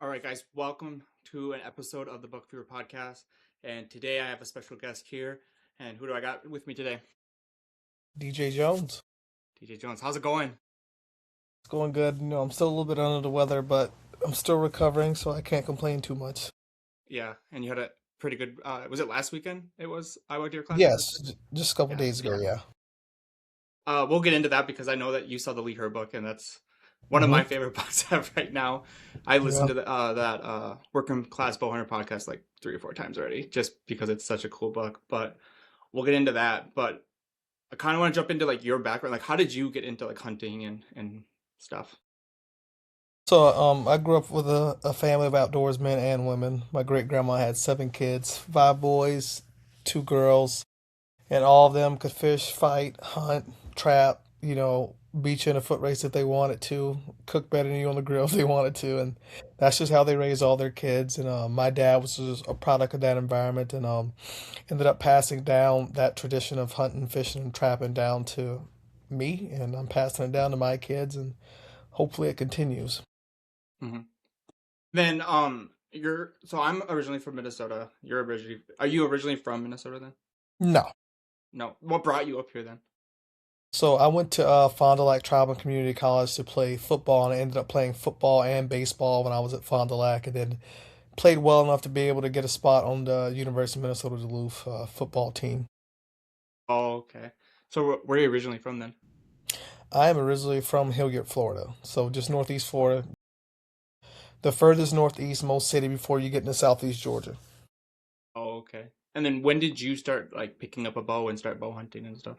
All right, guys, welcome to an episode of the Book Fever podcast. And today I have a special guest here. And who do I got with me today? DJ Jones. DJ Jones. How's it going? It's going good. I'm still a little bit under the weather, but I'm still recovering, so I can't complain too much. Yeah, and you had a pretty good. Was it last weekend? It was Iowa Deer Classic. Yes, just a couple Yeah, days ago, yeah. we'll get into that because I know that you saw the Lee Her book, and that's one of hmm my favorite books I have right now. I listened Yeah. to that Working Class Bowhunter podcast like 3 or 4 times already, just because it's such a cool book. But we'll get into that. But I kind of want to jump into like your background. Like, how did you get into like hunting and stuff? I grew up with a family of outdoors men and women. My great grandma had 7 kids, 5 boys, 2 girls, and all of them could fish, fight, hunt, trap, beat you in a foot race if they wanted to, cook better than you on the grill if they wanted to, and that's just how they raised all their kids. And my dad was just a product of that environment, and ended up passing down that tradition of hunting, fishing, and trapping down to me, and I'm passing it down to my kids, and hopefully it continues. Hmm. Then you're so I'm originally from Minnesota. Are you originally from Minnesota then? No. No. What brought you up here then? So I went to Fond du Lac Tribal Community College to play football, and I ended up playing football and baseball when I was at Fond du Lac, and then played well enough to be able to get a spot on the University of Minnesota Duluth football team. Oh, okay. So where are you originally from then? I am originally from Hilliard, Florida, so just northeast Florida, the furthest northeast most city before you get into southeast Georgia. Oh, okay. And then when did you start like picking up a bow and start bow hunting and stuff?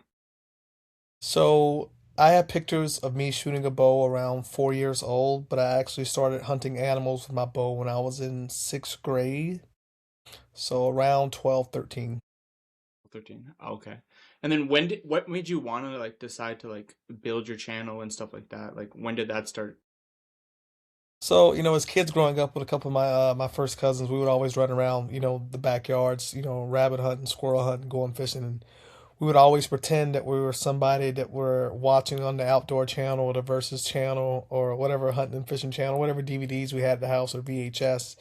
So I have pictures of me shooting a bow around 4 years old, but I actually started hunting animals with my bow when I was in sixth grade. So around 12, 13. 13. Okay. And then what made you want to like decide to like build your channel and stuff like that? Like when did that start? So, as kids growing up with a couple of my first cousins, we would always run around, the backyards, rabbit hunting, squirrel hunting, going fishing, and we would always pretend that we were somebody that were watching on the Outdoor Channel or the Versus Channel or whatever hunting and fishing channel, whatever DVDs we had at the house or VHS.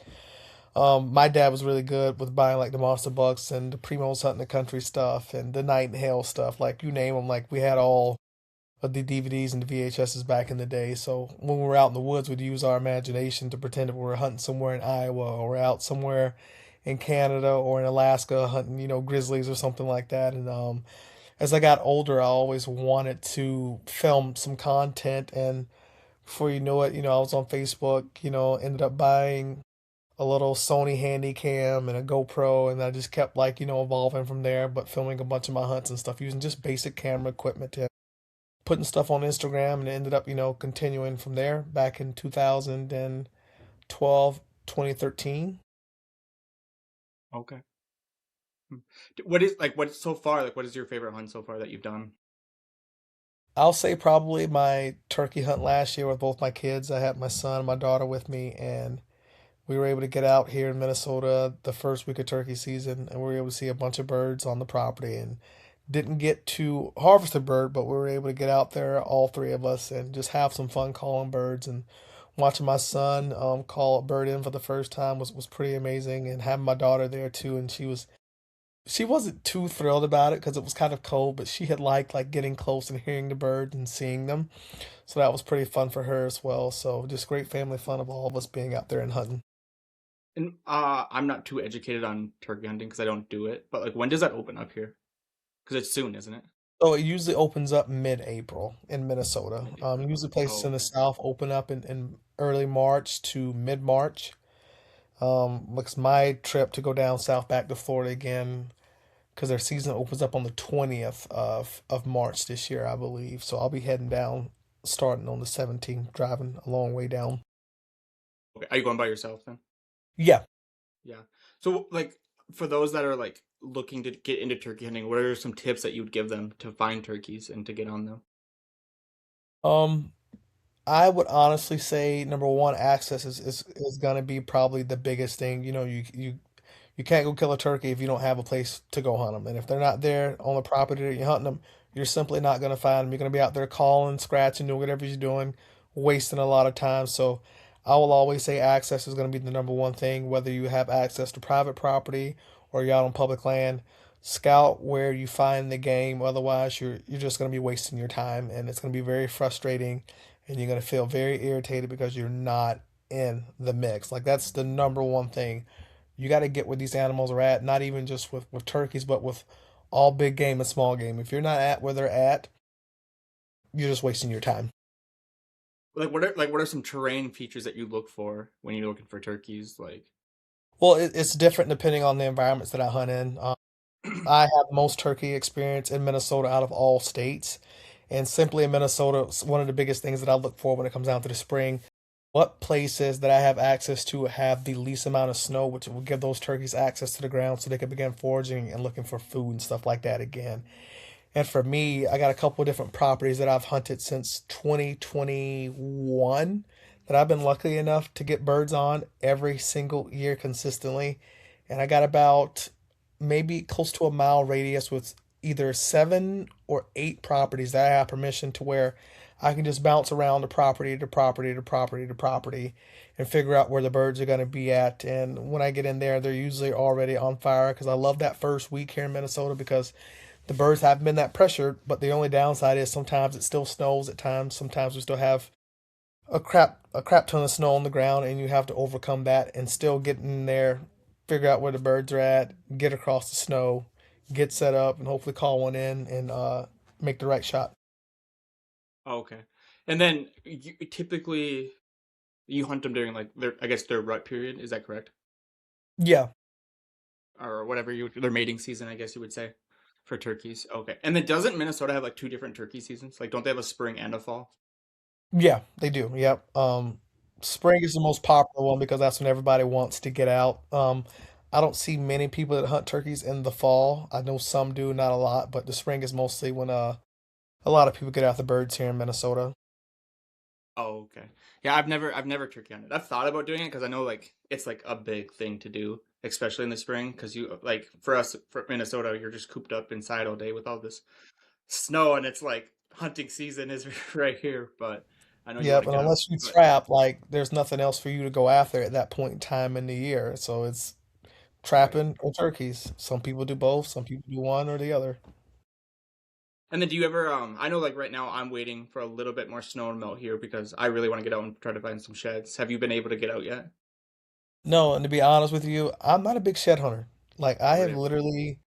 My dad was really good with buying like the Monster Bucks and the Primos Hunting the Country stuff and the Night and Hail stuff. Like you name them, like we had all of the DVDs and the VHSs back in the day. So when we were out in the woods, we'd use our imagination to pretend that we were hunting somewhere in Iowa or out somewhere in Canada or in Alaska hunting, grizzlies or something like that. And as I got older, I always wanted to film some content. And before you know it, I was on Facebook, ended up buying a little Sony Handycam and a GoPro, and I just kept like, evolving from there, but filming a bunch of my hunts and stuff using just basic camera equipment and putting stuff on Instagram, and it ended up, continuing from there back in 2012, 2013. Okay. Hmm. What is like what so far like what is your favorite hunt so far that you've done? I'll say probably my turkey hunt last year with both my kids. I had my son and my daughter with me, and we were able to get out here in Minnesota the first week of turkey season, and we were able to see a bunch of birds on the property and didn't get to harvest a bird, but we were able to get out there, all three of us, and just have some fun calling birds and watching my son call a bird in for the first time was pretty amazing, and having my daughter there too, and she wasn't too thrilled about it because it was kind of cold, but she had liked like getting close and hearing the birds and seeing them, so that was pretty fun for her as well. So just great family fun of all of us being out there and hunting. And I'm not too educated on turkey hunting because I don't do it. But like when does that open up here? Because it's soon, isn't it? So it usually opens up mid-April in Minnesota. Mid-April. Usually places Oh, in the okay. south open up in early March to mid-March. Because my trip to go down south back to Florida again, because their season opens up on the 20th of March this year, I believe. So I'll be heading down starting on the 17th, driving a long way down. Okay. Are you going by yourself then? Yeah. Yeah. So like for those that are like looking to get into turkey hunting, what are some tips that you would give them to find turkeys and to get on them? Um, I would honestly say number one, access is gonna be probably the biggest thing. You can't go kill a turkey if you don't have a place to go hunt them. And if they're not there on the property that you're hunting them, you're simply not gonna find them. You're gonna be out there calling, scratching, doing whatever you're doing, wasting a lot of time. So I will always say access is going to be the number one thing, whether you have access to private property or you're out on public land. Scout where you find the game. Otherwise, you're just going to be wasting your time, and it's going to be very frustrating, and you're going to feel very irritated because you're not in the mix. Like that's the number one thing. You got to get where these animals are at, not even just with turkeys, but with all big game and small game. If you're not at where they're at, you're just wasting your time. Like what are some terrain features that you look for when you're looking for turkeys? Like, Well, it's different depending on the environments that I hunt in. I have most turkey experience in Minnesota out of all states. And simply in Minnesota, one of the biggest things that I look for when it comes down to the spring, what places that I have access to have the least amount of snow, which will give those turkeys access to the ground so they can begin foraging and looking for food and stuff like that again. And for me, I got a couple of different properties that I've hunted since 2021 that I've been lucky enough to get birds on every single year consistently. And I got about maybe close to a mile radius with either 7 or 8 properties that I have permission to where I can just bounce around the property to property to property to property and figure out where the birds are going to be at. And when I get in there, they're usually already on fire because I love that first week here in Minnesota because the birds haven't been that pressured, but the only downside is sometimes it still snows at times. Sometimes we still have a crap ton of snow on the ground, and you have to overcome that and still get in there, figure out where the birds are at, get across the snow, get set up, and hopefully call one in and make the right shot. oh, okay. And then typically you hunt them during like their, I guess their rut period. Is that correct? Yeah, Or whatever their mating season, I guess you would say, for turkeys. Okay. And then doesn't Minnesota have like two different turkey seasons? Like, don't they have a spring and a fall? yeah, they do. Yep. Spring is the most popular one because that's when everybody wants to get out. I don't see many people that hunt turkeys in the fall. I know some do, not a lot, but the spring is mostly when a lot of people get out the birds here in Minnesota. Oh, okay. Yeah, I've never turkey hunted. I've thought about doing it because I know like it's like a big thing to do, especially in the spring. Because you like for us for Minnesota, you're just cooped up inside all day with all this snow, and it's like hunting season is right here. But I know you want Yep, to and get out. unless you But trap, like there's nothing else for you to go after at that point in time in the year. So it's right. trapping or turkeys. Some people do both, some people do one or the other. And then do you ever I know like right now I'm waiting for a little bit more snow to melt here because I really want to get out and try to find some sheds. Have you been able to get out yet? No, and to be honest with you, I'm not a big shed hunter. Like I have Really? literally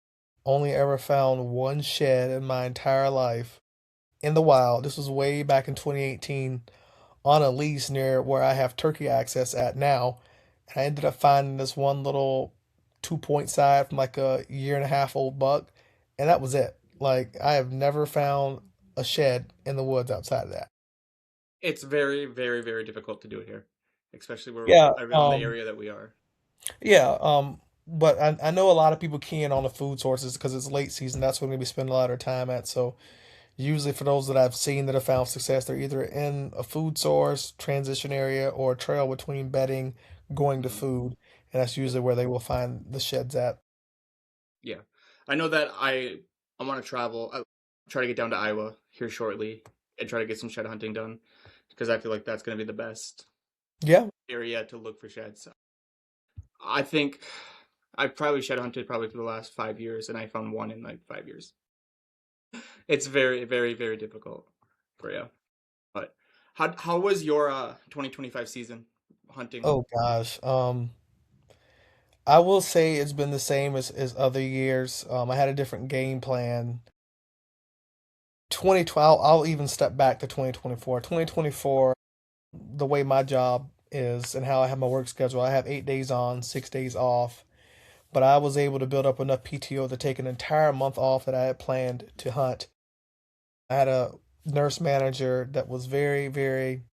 only ever found one shed in my entire life in the wild. This was way back in 2018 on a lease near where I have turkey access at now. And I ended up finding this one little 2 point side from like a year and a half old buck, and that was it. Like I have never found a shed in the woods outside of that. It's very, very, very difficult to do it here, especially where Yeah, around the area that we are. yeah, but I know a lot of people key in on the food sources because it's late season. That's when we spend a lot of our time at. So usually for those that I've seen that have found success, they're either in a food source, transition area, or a trail between bedding, going to Mhm. food. And that's usually where they will find the sheds at. Yeah, I know that I want to travel. I try to get down to Iowa here shortly and try to get some shed hunting done because I feel like that's going to be the best Yeah. area to look for sheds. I think I've probably shed hunted probably for the last 5 years, and I found one in like 5 years. It's very, very, very difficult for you. But how was your 2025 season hunting? Oh gosh. I will say it's been the same as other years. I had a different game plan. 2012, I'll even step back to 2024. 2024, the way my job is and how I have my work schedule, I have 8 days on, 6 days off. But I was able to build up enough PTO to take an entire month off that I had planned to hunt. I had a nurse manager that was very, very.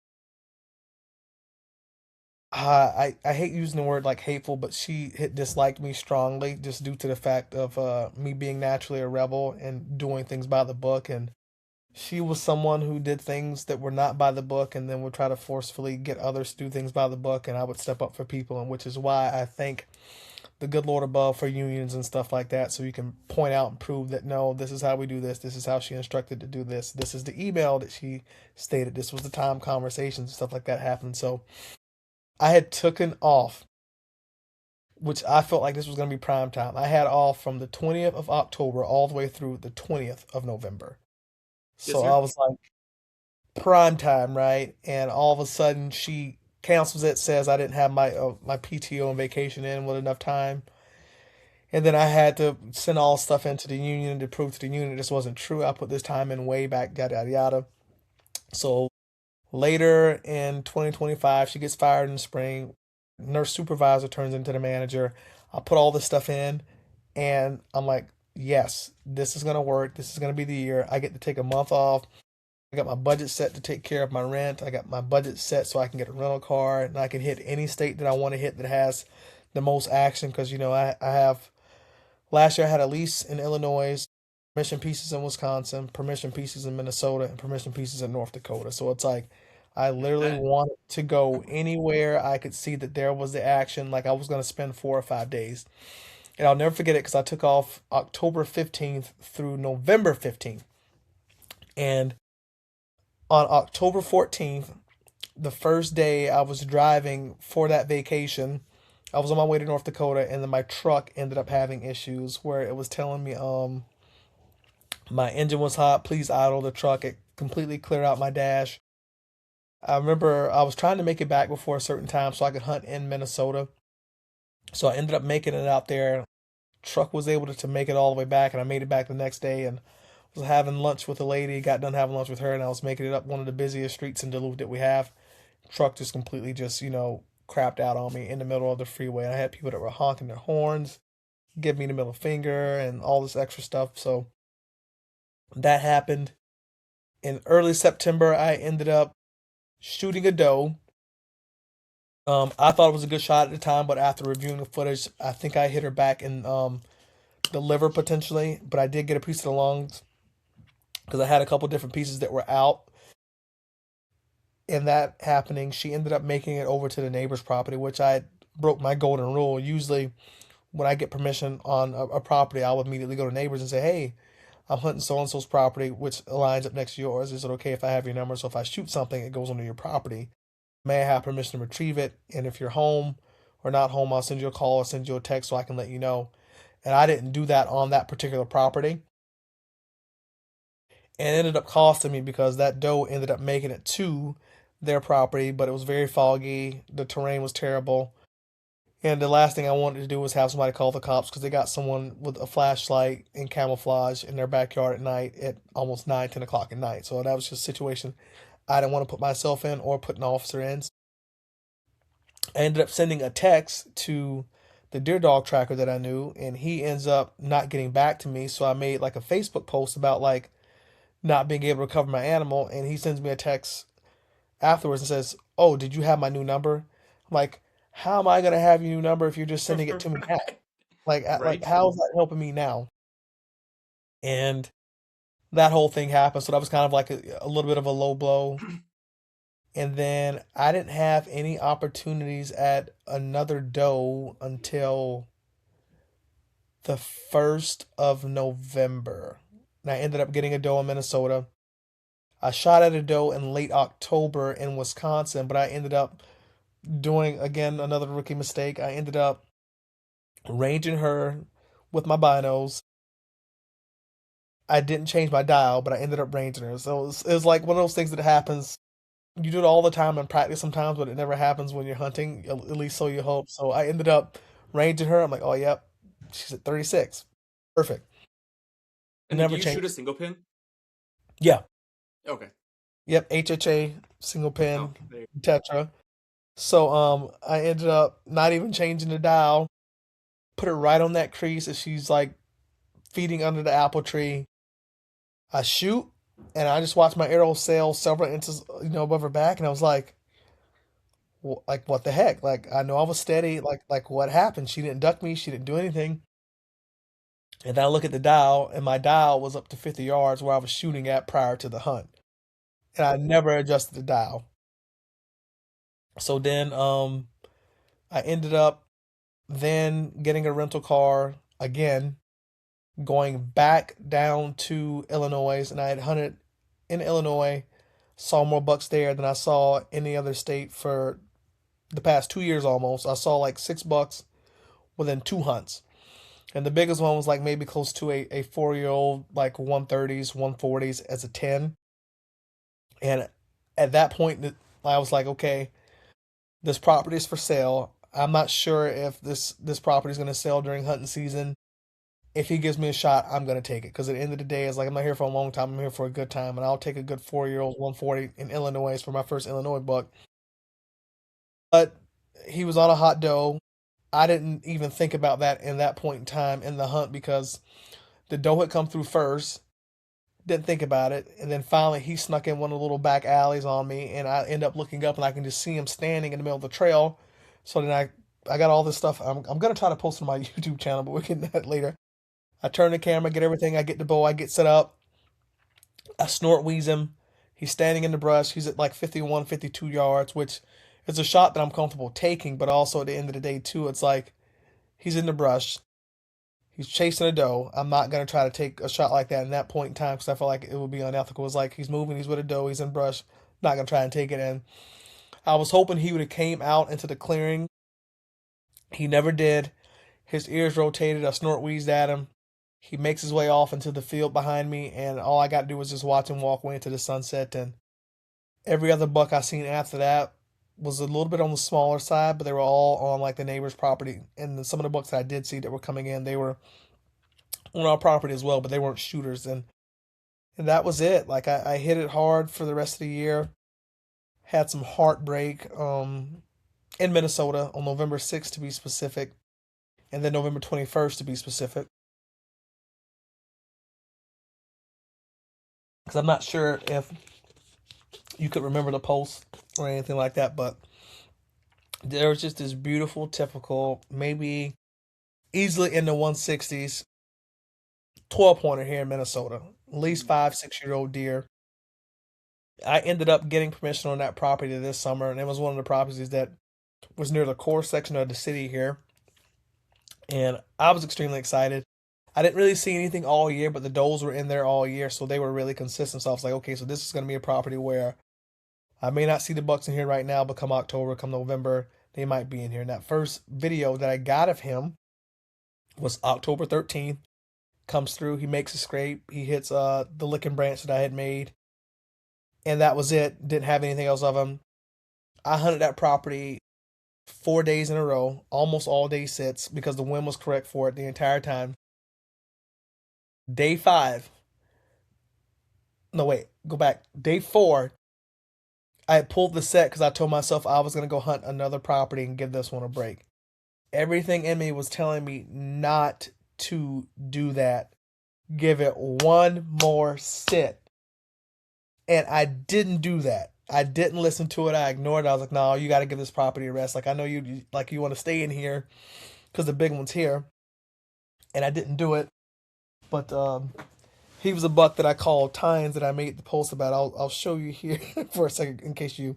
I hate using the word like hateful, but she had disliked me strongly just due to the fact of me being naturally a rebel and doing things by the book. And she was someone who did things that were not by the book and then would try to forcefully get others to do things by the book. And I would step up for people, and which is why I thank the good Lord above for unions and stuff like that, so you can point out and prove that no, this is how we do this. This is how she instructed to do this. This is the email that she stated. This was the time conversations and stuff like that happened. So I had taken off, which I felt like this was going to be prime time. I had off from the 20th of October all the way through the 20th of November. Yes, So I sir. was like, prime time, right? And all of a sudden she cancels it, says I didn't have my PTO and vacation in with enough time. And then I had to send all stuff into the union to prove to the union this wasn't true. I put this time in way back, yada yada yada. So later in 2025, she gets fired in the spring. Nurse supervisor turns into the manager. I put all this stuff in, and I'm like, yes, this is gonna work. This is gonna be the year. I get to take a month off. I got my budget set to take care of my rent. I got my budget set so I can get a rental car and I can hit any state that I want to hit that has the most action. Because, I have last year I had a lease in Illinois, permission pieces in Wisconsin, permission pieces in Minnesota, and permission pieces in North Dakota. So it's like I literally Bet. wanted to go anywhere I could see that there was the action. Like I was going to spend 4 or 5 days. And I'll never forget it because I took off October 15th through November 15th. And on October 14th, the first day I was driving for that vacation, I was on my way to North Dakota and then my truck ended up having issues where it was telling me my engine was hot, please idle the truck. It completely cleared out my dash. I remember I was trying to make it back before a certain time so I could hunt in Minnesota. So I ended up making it out there. Truck was able to make it all the way back and I made it back the next day and was having lunch with a lady, got done having lunch with her and I was making it up one of the busiest streets in Duluth that we have. Truck just completely just, crapped out on me in the middle of the freeway. I had people that were honking their horns, giving me the middle finger, and all this extra stuff. So that happened. In early September, I ended up shooting a doe. I thought it was a good shot at the time, but after reviewing the footage, I think I hit her back in the liver potentially, but I did get a piece of the lungs because I had a couple different pieces that were out. In that happening, she ended up making it over to the neighbor's property, which I broke my golden rule. Usually, when I get permission on a property, I'll immediately go to neighbors and say, "Hey, I'm hunting so and so's property, which lines up next to yours. Is it okay if I have your number? So if I shoot something, it goes onto your property. May I have permission to retrieve it? And if you're home or not home, I'll send you a call or send you a text so I can let you know." And I didn't do that on that particular property. And it ended up costing me because that doe ended up making it to their property, but it was very foggy. The terrain was terrible. And the last thing I wanted to do was have somebody call the cops because they got someone with a flashlight and camouflage in their backyard at night at almost 9, 10 o'clock at night. So that was just a situation I didn't want to put myself in or put an officer in. I ended up sending a text to the deer dog tracker that I knew, and he ends up not getting back to me. So I made like a Facebook post about like not being able to recover my animal, and he sends me a text afterwards and says, "Oh, did you have my new number?" I'm like, "How am I gonna have your new number if you're just sending it to me now? Right. Like Right. how is that helping me now?" And that whole thing happened, so that was kind of like a little bit of a low blow. And then I didn't have any opportunities at another doe until the 1st of November. And I ended up getting a doe in Minnesota. I shot at a doe in late October in Wisconsin, but I ended up doing again another rookie mistake. I ended up ranging her with my binos. I didn't change my dial, but I ended up ranging her. So it was like one of those things that happens. You do it all the time in practice sometimes, but it never happens when you're hunting. At least so you hope. So I ended up ranging her. I'm like, oh yep, she's at 36. Perfect. And do Never you shoot a changed. single pin? Yeah. Okay. Yep. HHA single Oh, pin there. tetra. So I ended up not even changing the dial. Put her right on that crease as she's like feeding under the apple tree. I shoot, and I just watched my arrow sail several inches, above her back, and I was like, what the heck? Like, I know I was steady. Like what happened? She didn't duck me. She didn't do anything. And then I look at the dial, and my dial was up to 50 yards where I was shooting at prior to the hunt, and I never adjusted the dial. So then, I ended up then getting a rental car again, going back down to Illinois, and I had hunted in Illinois, saw more bucks there than I saw any other state for the past 2 years almost. I saw like 6 bucks within 2 hunts. And the biggest one was like maybe close to a 4 year old, like 130s, 140s as a 10. And at that point, I was like, okay, this property is for sale. I'm not sure if this property is going to sell during hunting season. If he gives me a shot, I'm going to take it. Because at the end of the day, it's like I'm not here for a long time. I'm here for a good time. And I'll take a good 4 year old 140 in Illinois for my first Illinois buck. But he was on a hot doe. I didn't even think about that in that point in time in the hunt because the doe had come through first. Didn't think about it, and then finally he snuck in one of the little back alleys on me, and I end up looking up and I can just see him standing in the middle of the trail. So then I got all this stuff. I'm gonna try to post it on my YouTube channel, but we can do that later. I turn the camera, get everything. I get the bow. I get set up. I snort wheeze him. He's standing in the brush. He's at like 51, 52 yards, which is a shot that I'm comfortable taking. But also at the end of the day, too, it's like he's in the brush. He's chasing a doe. I'm not gonna try to take a shot like that in that point in time because I feel like it would be unethical. It's like he's moving. He's with a doe. He's in brush. Not gonna try and take it in. I was hoping he would have came out into the clearing. He never did. His ears rotated. I snort wheezed at him. He makes his way off into the field behind me, and all I got to do was just watch him walk away into the sunset. And every other buck I seen after that was a little bit on the smaller side, but they were all on like the neighbor's property. And some of the bucks that I did see that were coming in, they were on our property as well, but they weren't shooters. And that was it. Like I hit it hard for the rest of the year. Had some heartbreak in Minnesota on November 6th to be specific, and then November 21st to be specific. Because I'm not sure if you could remember the post or anything like that, but there was just this beautiful, typical, maybe easily in the 160s, 12 pointer here in Minnesota. At least 5, 6 year old deer. I ended up getting permission on that property this summer, and it was one of the properties that was near the core section of the city here. And I was extremely excited. I didn't really see anything all year, but the does were in there all year, so they were really consistent. So I was like, okay, so this is going to be a property where I may not see the bucks in here right now, but come October, come November, they might be in here. And that first video that I got of him was October 13th. Comes through, he makes a scrape, he hits the licking branch that I had made, and that was it. Didn't have anything else of him. I hunted that property 4 days in a row, almost all day sits because the wind was correct for it the entire time. Day five, no wait, go back. Day four, I had pulled the set because I told myself I was gonna go hunt another property and give this one a break. Everything in me was telling me not to do that. Give it one more sit. And I didn't do that. I didn't listen to it. I ignored it. I was like, no, you got to give this property a rest. Like, I know you want to stay in here because the big one's here. And I didn't do it. But he was a buck that I called Tines that I made the post about. I'll show you here for a second in case you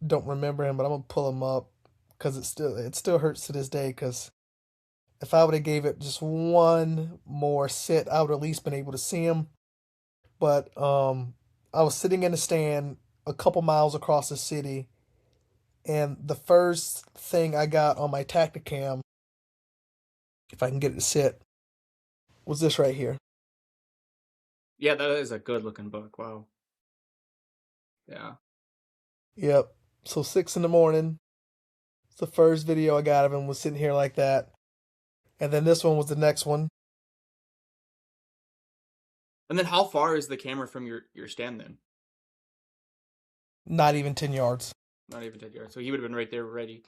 don't remember him, but I'm gonna pull him up because it still hurts to this day because if I would have gave it just one more sit, I would have at least been able to see him. But I was sitting in a stand a couple miles across the city, and the first thing I got on my Tacticam, if I can get it to sit, was this right here. Yeah, that is a good looking book. Wow. Yeah. Yep. So 6 in the morning. It's the first video I got of him was sitting here like that, and then this one was the next one. And then how far is the camera from your stand then? Not even 10 yards. Not even 10 yards. So he would have been right there ready.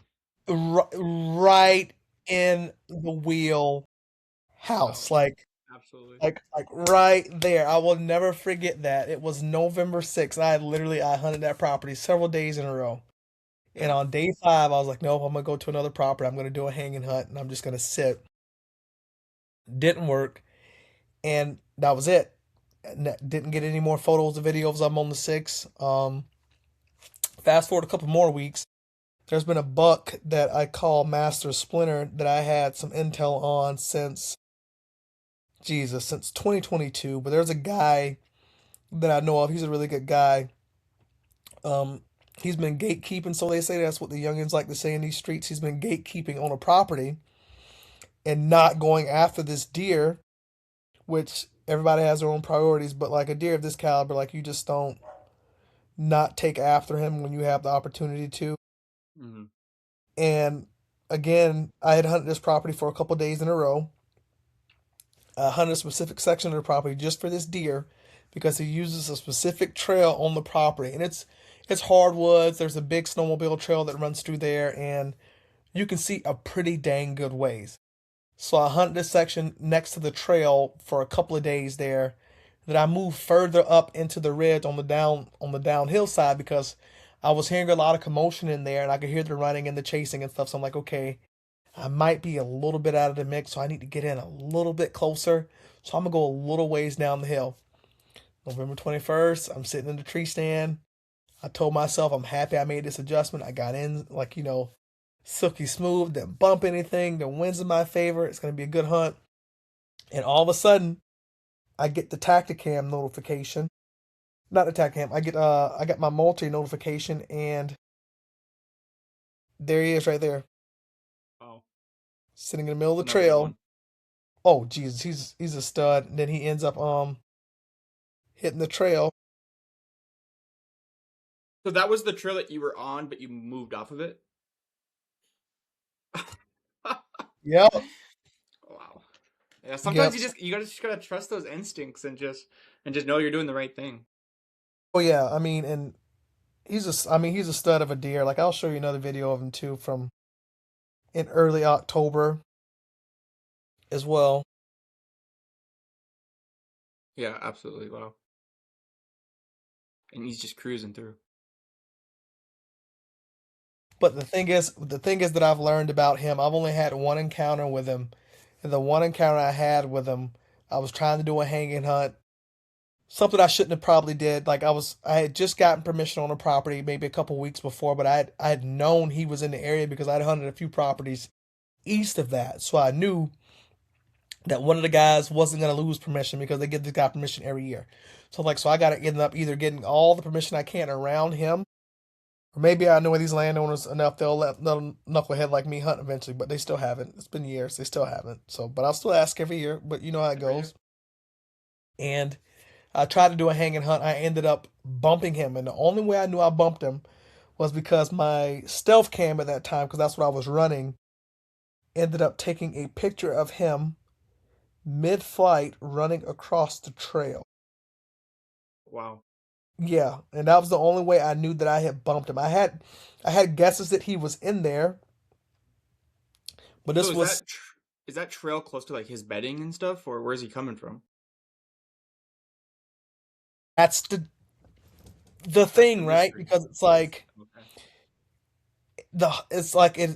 Right in the wheel Oh, house, like absolutely. like like right there. I will never forget that. It was November 6th. I hunted that property several days in a row. And Yeah. on day five, I was like, nope, I'm gonna go to another property. I'm gonna do a hanging hunt, and I'm just gonna sit. Didn't work, and that was it. Didn't get any more photos or videos. I'm on the six. Fast forward a couple more weeks. There's been a buck that I call Master Splinter that I had some intel on since 2022. But there's a guy that I know of. He's a really good guy. Um, He's been gatekeeping, so they say that's what the youngins like to say in these streets. He's been gatekeeping on a property and not going after this deer, which everybody has their own priorities, but like a deer of this caliber, like you just don't not take after him when you have the opportunity to. Hmm. And again, I had hunted this property for a couple days in a row. I hunted a specific section of the property just for this deer because he uses a specific trail on the property, and it's hardwoods. There's a big snowmobile trail that runs through there, and you can see a pretty dang good ways. So I hunted this section next to the trail for a couple of days there. Then I moved further up into the ridge on the downhill side because I was hearing a lot of commotion in there and I could hear the running and the chasing and stuff. So I'm like, okay, I might be a little bit out of the mix, so I need to get in a little bit closer. So I'm gonna go a little ways down the hill. November 21st, I'm sitting in the tree stand. I told myself I'm happy I made this adjustment. I got in like, silky smooth, didn't bump anything. The wind's in my favor. It's gonna be a good hunt. And all of a sudden, I get the Tacticam notification. Not the Tacticam. I got my multi notification, and there he is right there, Oh, sitting in the middle of the another good trail. one. Oh Jesus, he's a stud. And then he ends up hitting the trail. So that was the trail that you were on, but you moved off of it. Yep. Wow. Yeah. Sometimes Yep. you just gotta trust those instincts and just know you're doing the right thing. Oh yeah. I mean, and he's a stud of a deer. Like I'll show you another video of him too from in early October as well. Yeah, absolutely. Wow. And he's just cruising through. But the thing is that I've learned about him. I've only had one encounter with him, and the one encounter I had with him, I was trying to do a hanging hunt, something I shouldn't have probably did. I had just gotten permission on the property maybe a couple weeks before, but I had known he was in the area because I'd hunted a few properties east of that, so I knew that one of the guys wasn't gonna lose permission because they give this guy permission every year. So I gotta end up either getting all the permission I can around him, or maybe I know these landowners enough they'll let little knucklehead like me hunt eventually, but they still haven't. It's been years, they still haven't. So, but I'll still ask every year. But you know how it Every year. goes. And I tried to do a hanging hunt. I ended up bumping him, and the only way I knew I bumped him was because my stealth cam at that time, because that's what I was running, ended up taking a picture of him mid-flight running across the trail. Wow. Yeah, and that was the only way I knew that I had bumped him. I had guesses that he was in there, but So this is was that trail close to like his bedding and stuff, or where's he coming from? that's the That's the thing, right? mystery. Because it's Yes. like Okay.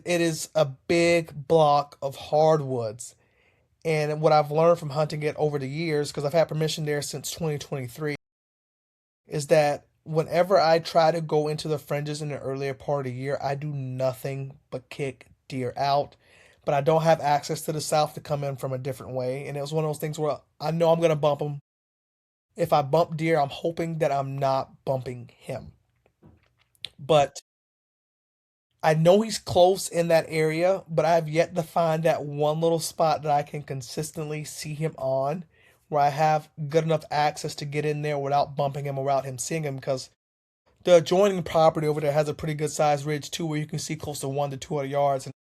it is a big block of hardwoods. And what I've learned from hunting it over the years, because I've had permission there since 2023, is that whenever I try to go into the fringes in the earlier part of the year, I do nothing but kick deer out. But I don't have access to the south to come in from a different way. And it was one of those things where I know I'm going to bump them. If I bump deer, I'm hoping that I'm not bumping him. But I know he's close in that area, but I have yet to find that one little spot that I can consistently see him on where I have good enough access to get in there without bumping him or without him seeing him because the adjoining property over there has a pretty good sized ridge too where you can see close to 1 to 200 yards. And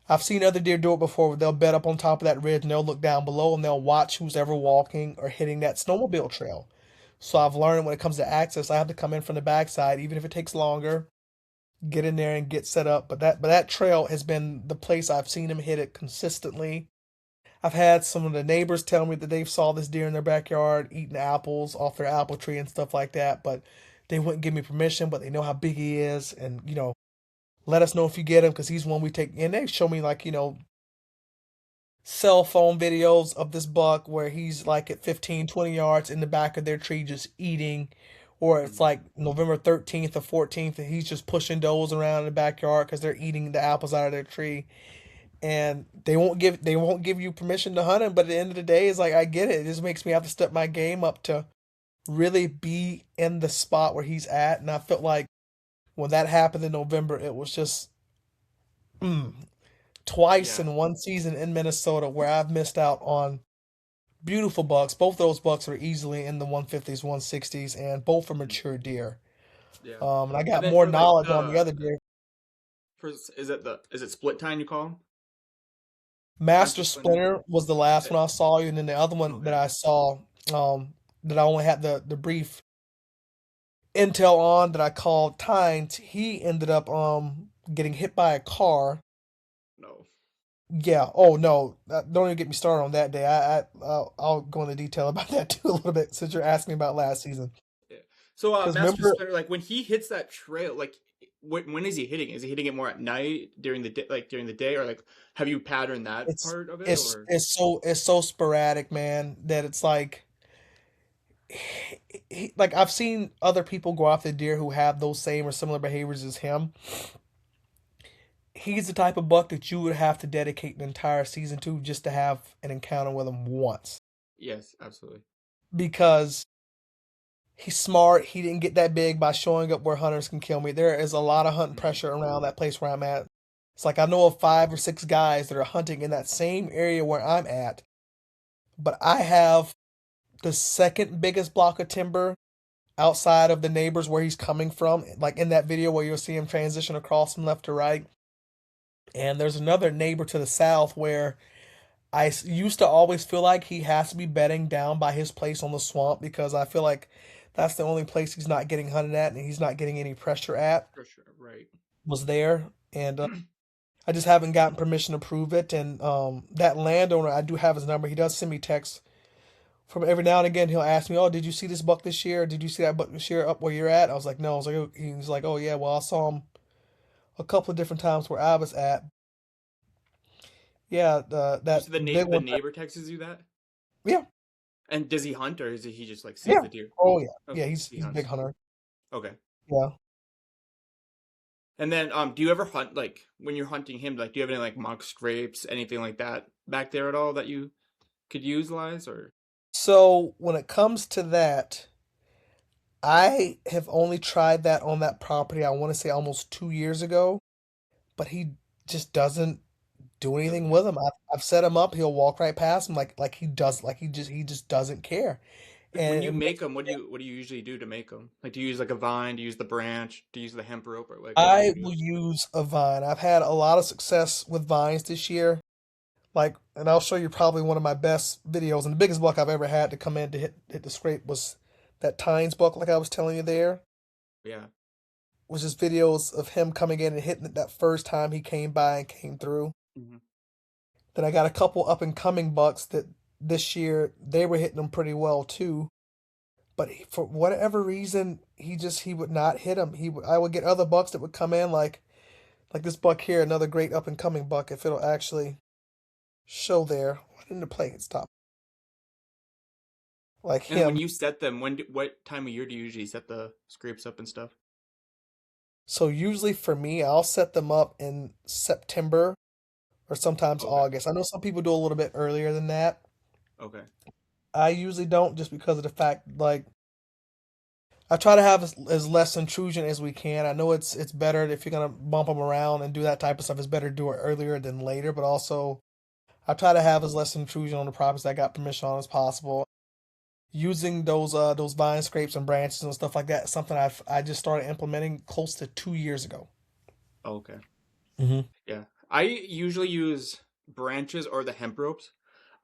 I've seen other deer do it before where they'll bed up on top of that ridge and they'll look down below and they'll watch who's ever walking or hitting that snowmobile trail. So I've learned when it comes to access, I have to come in from the backside, even if it takes longer, get in there and get set up. But that trail has been the place I've seen him hit it consistently. I've had some of the neighbors tell me that they've saw this deer in their backyard eating apples off their apple tree and stuff like that, but they wouldn't give me permission, but they know how big he is and let us know if you get him because he's one we take and they show me like, cell phone videos of this buck where he's like at 15, 20 yards in the back of their tree just eating, or it's Mhm. like November 13th or 14th and he's just pushing does around in the backyard because they're eating the apples out of their tree. And they won't give you permission to hunt him, but at the end of the day, it's like I get it. It just makes me have to step my game up to really be in the spot where he's at. And I felt like when that happened in November, it was just mm, twice Yeah, in one season in Minnesota where I've missed out on beautiful bucks. Both those bucks are easily in the 150s, 160s, and both are mhm, mature deer. yeah. And I And got then more for like knowledge on the other deer. is it split time you call them? Master Master Splinter? Splinter was the last Eh, one I saw, and then the other one that Okay. I saw, that I only had the brief intel on that I called Tynes. He ended up getting hit by a car. No. Yeah. Oh no. Don't even get me started on that day. I'll go into detail about that too a little bit since you're asking about last season. Yeah. So Because Master remember, Splinter, like when he hits that trail, like when is he hitting? Is he hitting it more at night during the day, like during the day, or like have you patterned that it's part of it, it's or it's so it's so sporadic, man, that it's like like I've seen other people go after deer who have those same or similar behaviors as him. He's the type of buck that you would have to dedicate an entire season to just to have an encounter with him once yes, absolutely. because he's smart. He didn't get that big by showing up where hunters can kill me. There is a lot of hunting Hmm. pressure around that place where I'm at. It's like I know of 5 or 6 guys that are hunting in that same area where I'm at, but I have the second biggest block of timber outside of the neighbors where he's coming from. Like in that video where you'll see him transition across from left to right. And there's another neighbor to the south where used to always feel like he has to be bedding down by his place on the swamp because I feel like that's the only place he's not getting hunted at and he's not getting any pressure at. For sure, right. Was there, and I just haven't gotten permission to prove it. And that landowner, I do have his number. He does send me texts from every now and again. He'll ask me, "Oh, did you see this buck this year? Did you see that buck this year up where you're at?" I was like, "No." I was like, oh. He's like, "Oh yeah, well I saw him a couple of different times where I was at." Yeah, You that said the big the one. neighbor texts you that, Yeah, and does he hunt or is he just like sees yeah. the deer? Oh yeah, yeah. Okay, He's he he's a big hunts. hunter. Okay. Yeah. And then, do you ever hunt like when you're hunting him? Like, do you have any like mock scrapes, anything like that back there at all that you could utilize? Or So when it comes to that, I have only tried that on that property. I want to say almost 2 years ago, but he just doesn't do doesn't anything care? with him. I've set him up. He'll walk right past him like he does. Like he just doesn't care. Like when And you it make makes them, what do you usually do to make them? Like, do you use like a vine? Do you use the branch? Do you use the hemp rope? Or like, what do you I do? will use a vine. I've had a lot of success with vines this year. Like, and I'll show you probably one of my best videos. And the biggest buck I've ever had to come in to hit the scrape was that Tines buck, like I was telling you there. Yeah. Was just videos of him coming in and hitting it that first time he came by and came through. Hmm. Then I got a couple up and coming bucks that this year they were hitting them pretty well too. But for whatever reason, he would not hit him. I would get other bucks that would come in like this buck here, another great up and coming buck. If it'll actually show there, why didn't the play stop? Like And when him. you set them, what time of year do you usually set the scrapes up and stuff? So usually for me, I'll set them up in September or sometimes Okay. August. I know some people do a little bit earlier than that. Okay. I usually don't just because of the fact like I try to have as less intrusion as we can. I know it's better if you're gonna bump them around and do that type of stuff. It's better to do it earlier than later. But also, I try to have as less intrusion on the properties I got permission on as possible. Using those vine scrapes and branches and stuff like that. Is something I just started implementing close to 2 years ago. Okay. Hmm. Yeah. I usually use branches or the hemp ropes.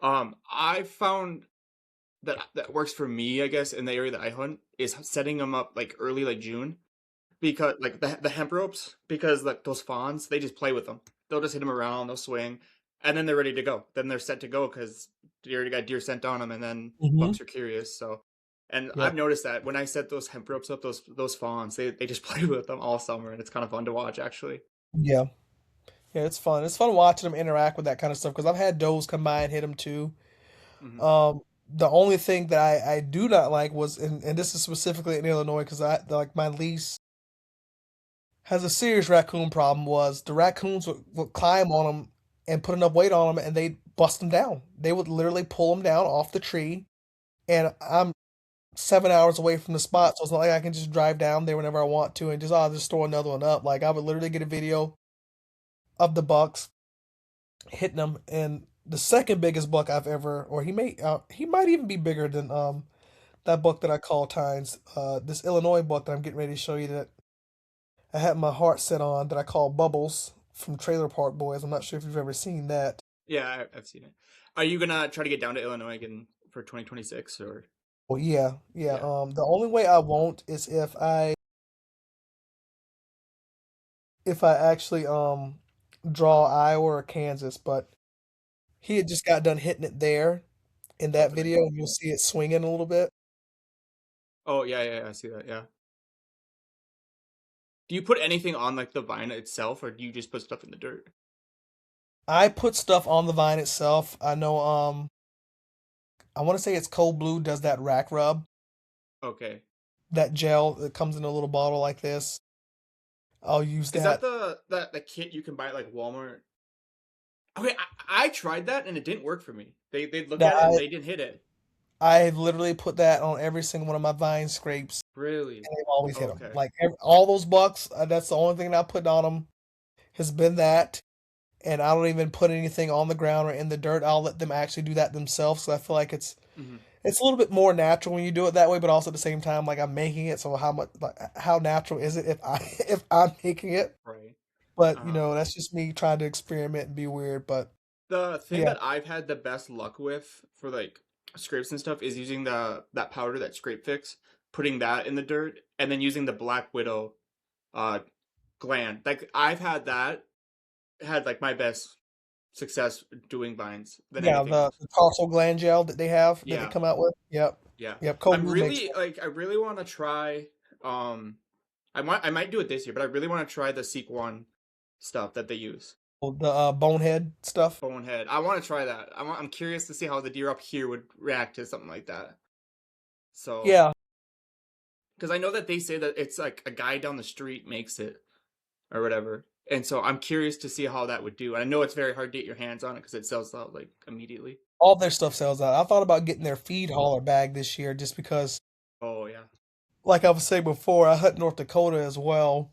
I found that works for me, I guess, in the area that I hunt is setting them up like early, like June, because like the hemp ropes, because like those fawns, they just play with them. They'll just hit them around, they'll swing, and then they're ready to go. Then they're set to go because you already got deer scent on them, and then Hmm. bucks are curious. So, and Yep. I've noticed that when I set those hemp ropes up, those fawns, they just play with them all summer, and it's kind of fun to watch actually. Yeah. Yeah. It's fun. It's fun watching them interact with that kind of stuff because I've had does come by and hit them too. Hmm. The only thing that I do not like was, and this is specifically in Illinois because like my lease has a serious raccoon problem. Was the raccoons would climb on them and put enough weight on them and they'd bust them down. They would literally pull them down off the tree. And I'm 7 hours away from the spot, so it's not like I can just drive down there whenever I want to and just I'll just throw another one up. Like I would literally get a video of the bucks hitting them, and the second biggest buck I've ever, or he might even be bigger than that buck that I call tines. This Illinois buck that I'm getting ready to show you that I had my heart set on that I call Bubbles from Trailer Park Boys. I'm not sure if you've ever seen that. Yeah, I've seen it. Are you gonna try to get down to Illinois again for 2026 or? Well, yeah, yeah. Yeah. The only way I won't is if I actually draw Iowa or Kansas, but he had just got done hitting it there in Oh, that it's a nice video, buck. and you'll see it swinging a little bit. Oh yeah, yeah, yeah, I see that. Yeah. Do you put anything on like the vine itself, or do you just put stuff in the dirt? I put stuff on the vine itself. I know I want to say it's Cold Blue does that rack rub, Okay. that gel that comes in a little bottle like this. I'll use Is that that. the kit you can buy at like Walmart? Okay, I tried that and it didn't work for me. They'd look Now at it and they didn't hit it. I literally put that on every single one of my vine scrapes, Really? and they've always hit them. Okay. Like all those bucks, that's the only thing that I put on them has been that. And I don't even put anything on the ground or in the dirt. I'll let them actually do that themselves. So I feel like Hmm. it's a little bit more natural when you do it that way, but also at the same time, like I'm making it. So how much, like how natural is it if I if I'm making it? Right. But Uh-huh. that's just me trying to experiment and be weird. But The thing yeah, that I've had the best luck with for like scrapes and stuff is using the that powder, that scrape fix, putting that in the dirt, and then using the Black Widow uh gland. Like I've had like my best success doing vines than yeah, anything else. the tarsal gland gel that they have that they Yeah, come out with. Yep, yeah. yep. Cold I'm Blue makes really like I really want to try. Um, I might do it this year, but I really want to try the Sequan stuff that they use. the bonehead stuff. Bonehead. I want to try that. I'm curious to see how the deer up here would react to something like that. So, Yeah, because I know that they say that it's like a guy down the street makes it or whatever, and so I'm curious to see how that would do. And I know it's very hard to get your hands on it because it sells out like immediately. all their stuff sells out. I thought about getting their feed hauler bag this year just because, Oh yeah. like I was saying before, I hunt North Dakota as well.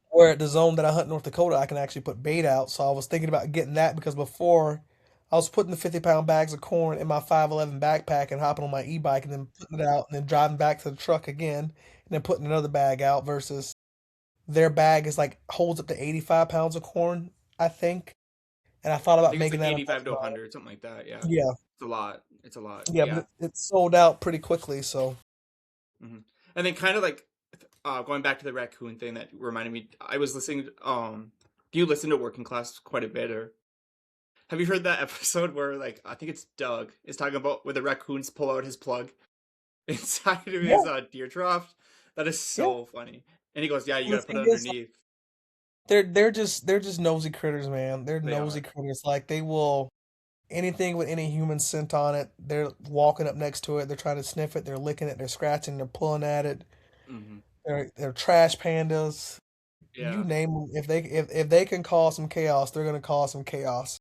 Where at the zone that I hunt in North Dakota, I can actually put bait out. So I was thinking about getting that because before I was putting the 50-pound bags of corn in my 511 backpack and hopping on my e-bike and then putting it out and then driving back to the truck again and then putting another bag out versus their bag is like holds up to 85 pounds of corn, I think. And I thought I about think it's making like that a 85 to multiplier. 100, something like that. Yeah. Yeah, It's a lot. It's a lot. yeah, but Yeah. it sold out pretty quickly. So Hmm. And then kind of like going back to the raccoon thing that reminded me, I was listening. Do you listen to Working Class quite a bit, or have you heard that episode where like I think it's Doug is talking about where the raccoons pull out his plug inside of yeah, his deer trough? That is yeah. so funny. And he goes, "Yeah, you Well, got the to put it thing is, underneath." they're just nosy critters, man. They're They nosy are. critters. Like they will anything with any human scent on it, they're walking up next to it, they're trying to sniff it, they're licking it, they're scratching, they're pulling at it. Hmm. They're trash pandas. You Yeah. name them. If they can cause some chaos, they're gonna cause some chaos.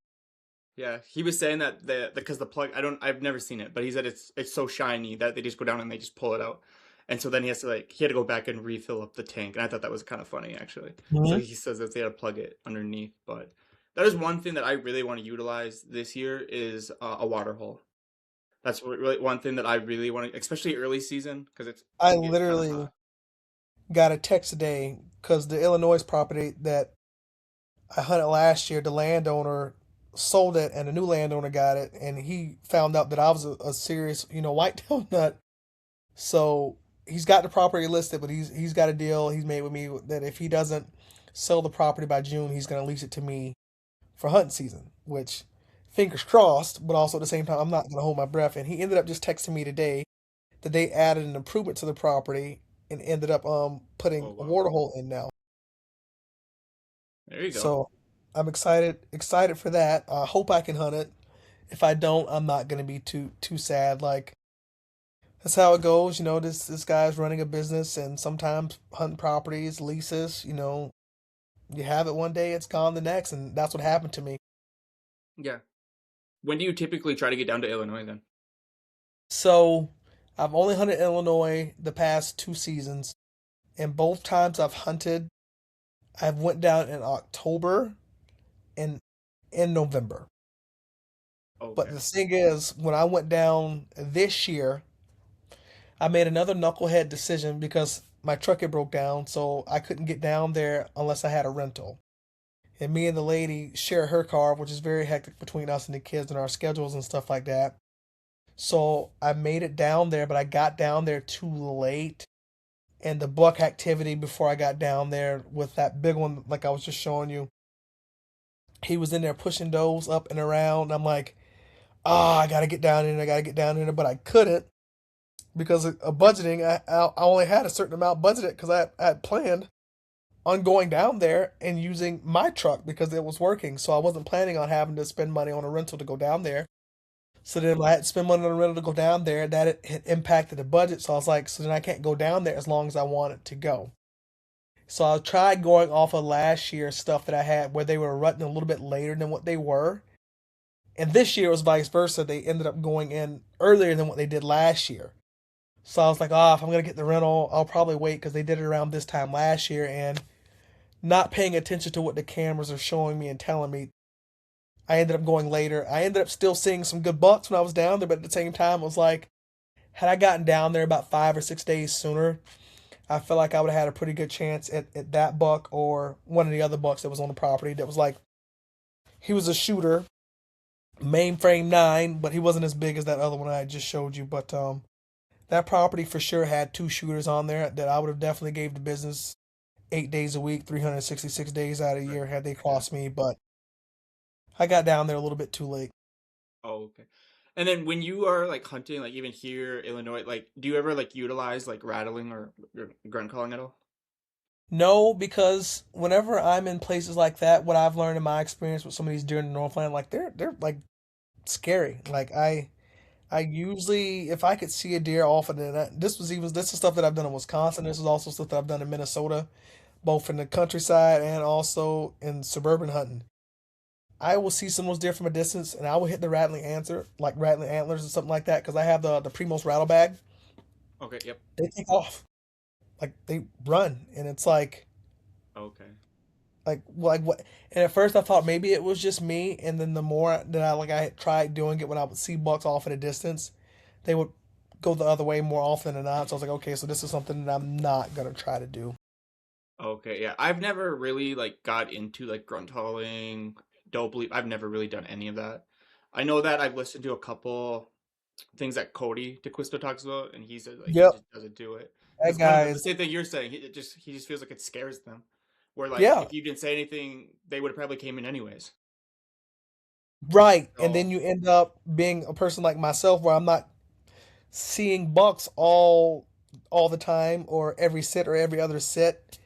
Yeah, he was saying that the because the plug I've never seen it, but he said it's so shiny that they just go down and they just pull it out, and so then he had to go back and refill up the tank, and I thought that was kind of funny actually. So Hmm. he says that they had to plug it underneath, but that is one thing that I really want to utilize this year is a water hole. That's really one thing that I really want to, especially early season because it I can get kind of literally hot. got a text today because the Illinois property that I hunted last year, the landowner sold it, and the new landowner got it, and he found out that I was a serious, whitetail nut. So he's got the property listed, but he's got a deal he's made with me that if he doesn't sell the property by June, he's gonna lease it to me for hunting season. Which, fingers crossed, but also at the same time, I'm not gonna hold my breath. And he ended up just texting me today that they added an improvement to the property and ended up Oh putting a wow, water hole in now. there you go. So I'm excited for that. I hope I can hunt it. If I don't, I'm not gonna be too sad. Like that's how it goes. This guy's running a business, and sometimes hunting properties, leases. You have it one day, it's gone the next, and that's what happened to me. Yeah. When do you typically try to get down to Illinois then? So I've only hunted Illinois the past 2 seasons, and both times I've hunted, I've went down in October and in November. But Okay. the thing is, when I went down this year, I made another knucklehead decision because my truck had broke down, so I couldn't get down there unless I had a rental. And me and the lady share her car, which is very hectic between us and the kids and our schedules and stuff like that. So I made it down there, but I got down there too late. And the buck activity before I got down there with that big one, like I was just showing you, he was in there pushing those up and around. And I'm like, I gotta get down in there, I gotta get down in there, but I couldn't because of budgeting. I only had a certain amount budgeted because I had planned on going down there and using my truck because it was working. So I wasn't planning on having to spend money on a rental to go down there. So then I had to spend money on a rental to go down there. That it impacted the budget. So I was like, so then I can't go down there as long as I wanted to go. So I tried going off of last year's stuff that I had where they were running a little bit later than what they were. And this year it was vice versa. They ended up going in earlier than what they did last year. So I was like, if I'm going to get the rental, I'll probably wait because they did it around this time last year. And not paying attention to what the cameras are showing me and telling me, I ended up going later. I ended up still seeing some good bucks when I was down there, but at the same time, it was like, had I gotten down there about 5 or 6 days sooner, I feel like I would have had a pretty good chance at that buck or one of the other bucks that was on the property that was like, he was a shooter, mainframe 9, but he wasn't as big as that other one I just showed you. But that property for sure had 2 shooters on there that I would have definitely gave the business 8 days a week, 366 days out of the Right. year had they Yeah. crossed me. But I got down there a little bit too late. Oh, okay. And then when you are like hunting, like even here, Illinois, like do you ever like utilize like rattling or grunt calling at all? No, because whenever I'm in places like that, what I've learned in my experience with some of these deer in the Northland, like they're like scary. Like I usually if I could see a deer off and then this is stuff that I've done in Wisconsin. This is also stuff that I've done in Minnesota, both in the countryside and also in suburban hunting. I will see some of those deer from a distance, and I will hit the rattling answer, like rattling antlers or something like that, because I have the Primos rattle bag. Okay. Yep. They take off, like they run, and it's Okay. like what? And at first I thought maybe it was just me, and then the more that I tried doing it when I would see bucks off at a distance, they would go the other way more often than not. So I was like, okay, so this is something that I'm not gonna try to do. Okay. Yeah. I've never really like got into like grunt calling, don't believe I've never really done any of that. I know that I've listened to a couple things that Cody DeQuisto talks about, and he says like he Yep, just doesn't do it. that It's kind of guy the is same thing you're saying. He just feels like it scares them. Where like yeah, if you didn't say anything, they would have probably came in anyways. right. And then So you end up being a person like myself, where I'm not seeing bucks all the time or every sit or every other sit.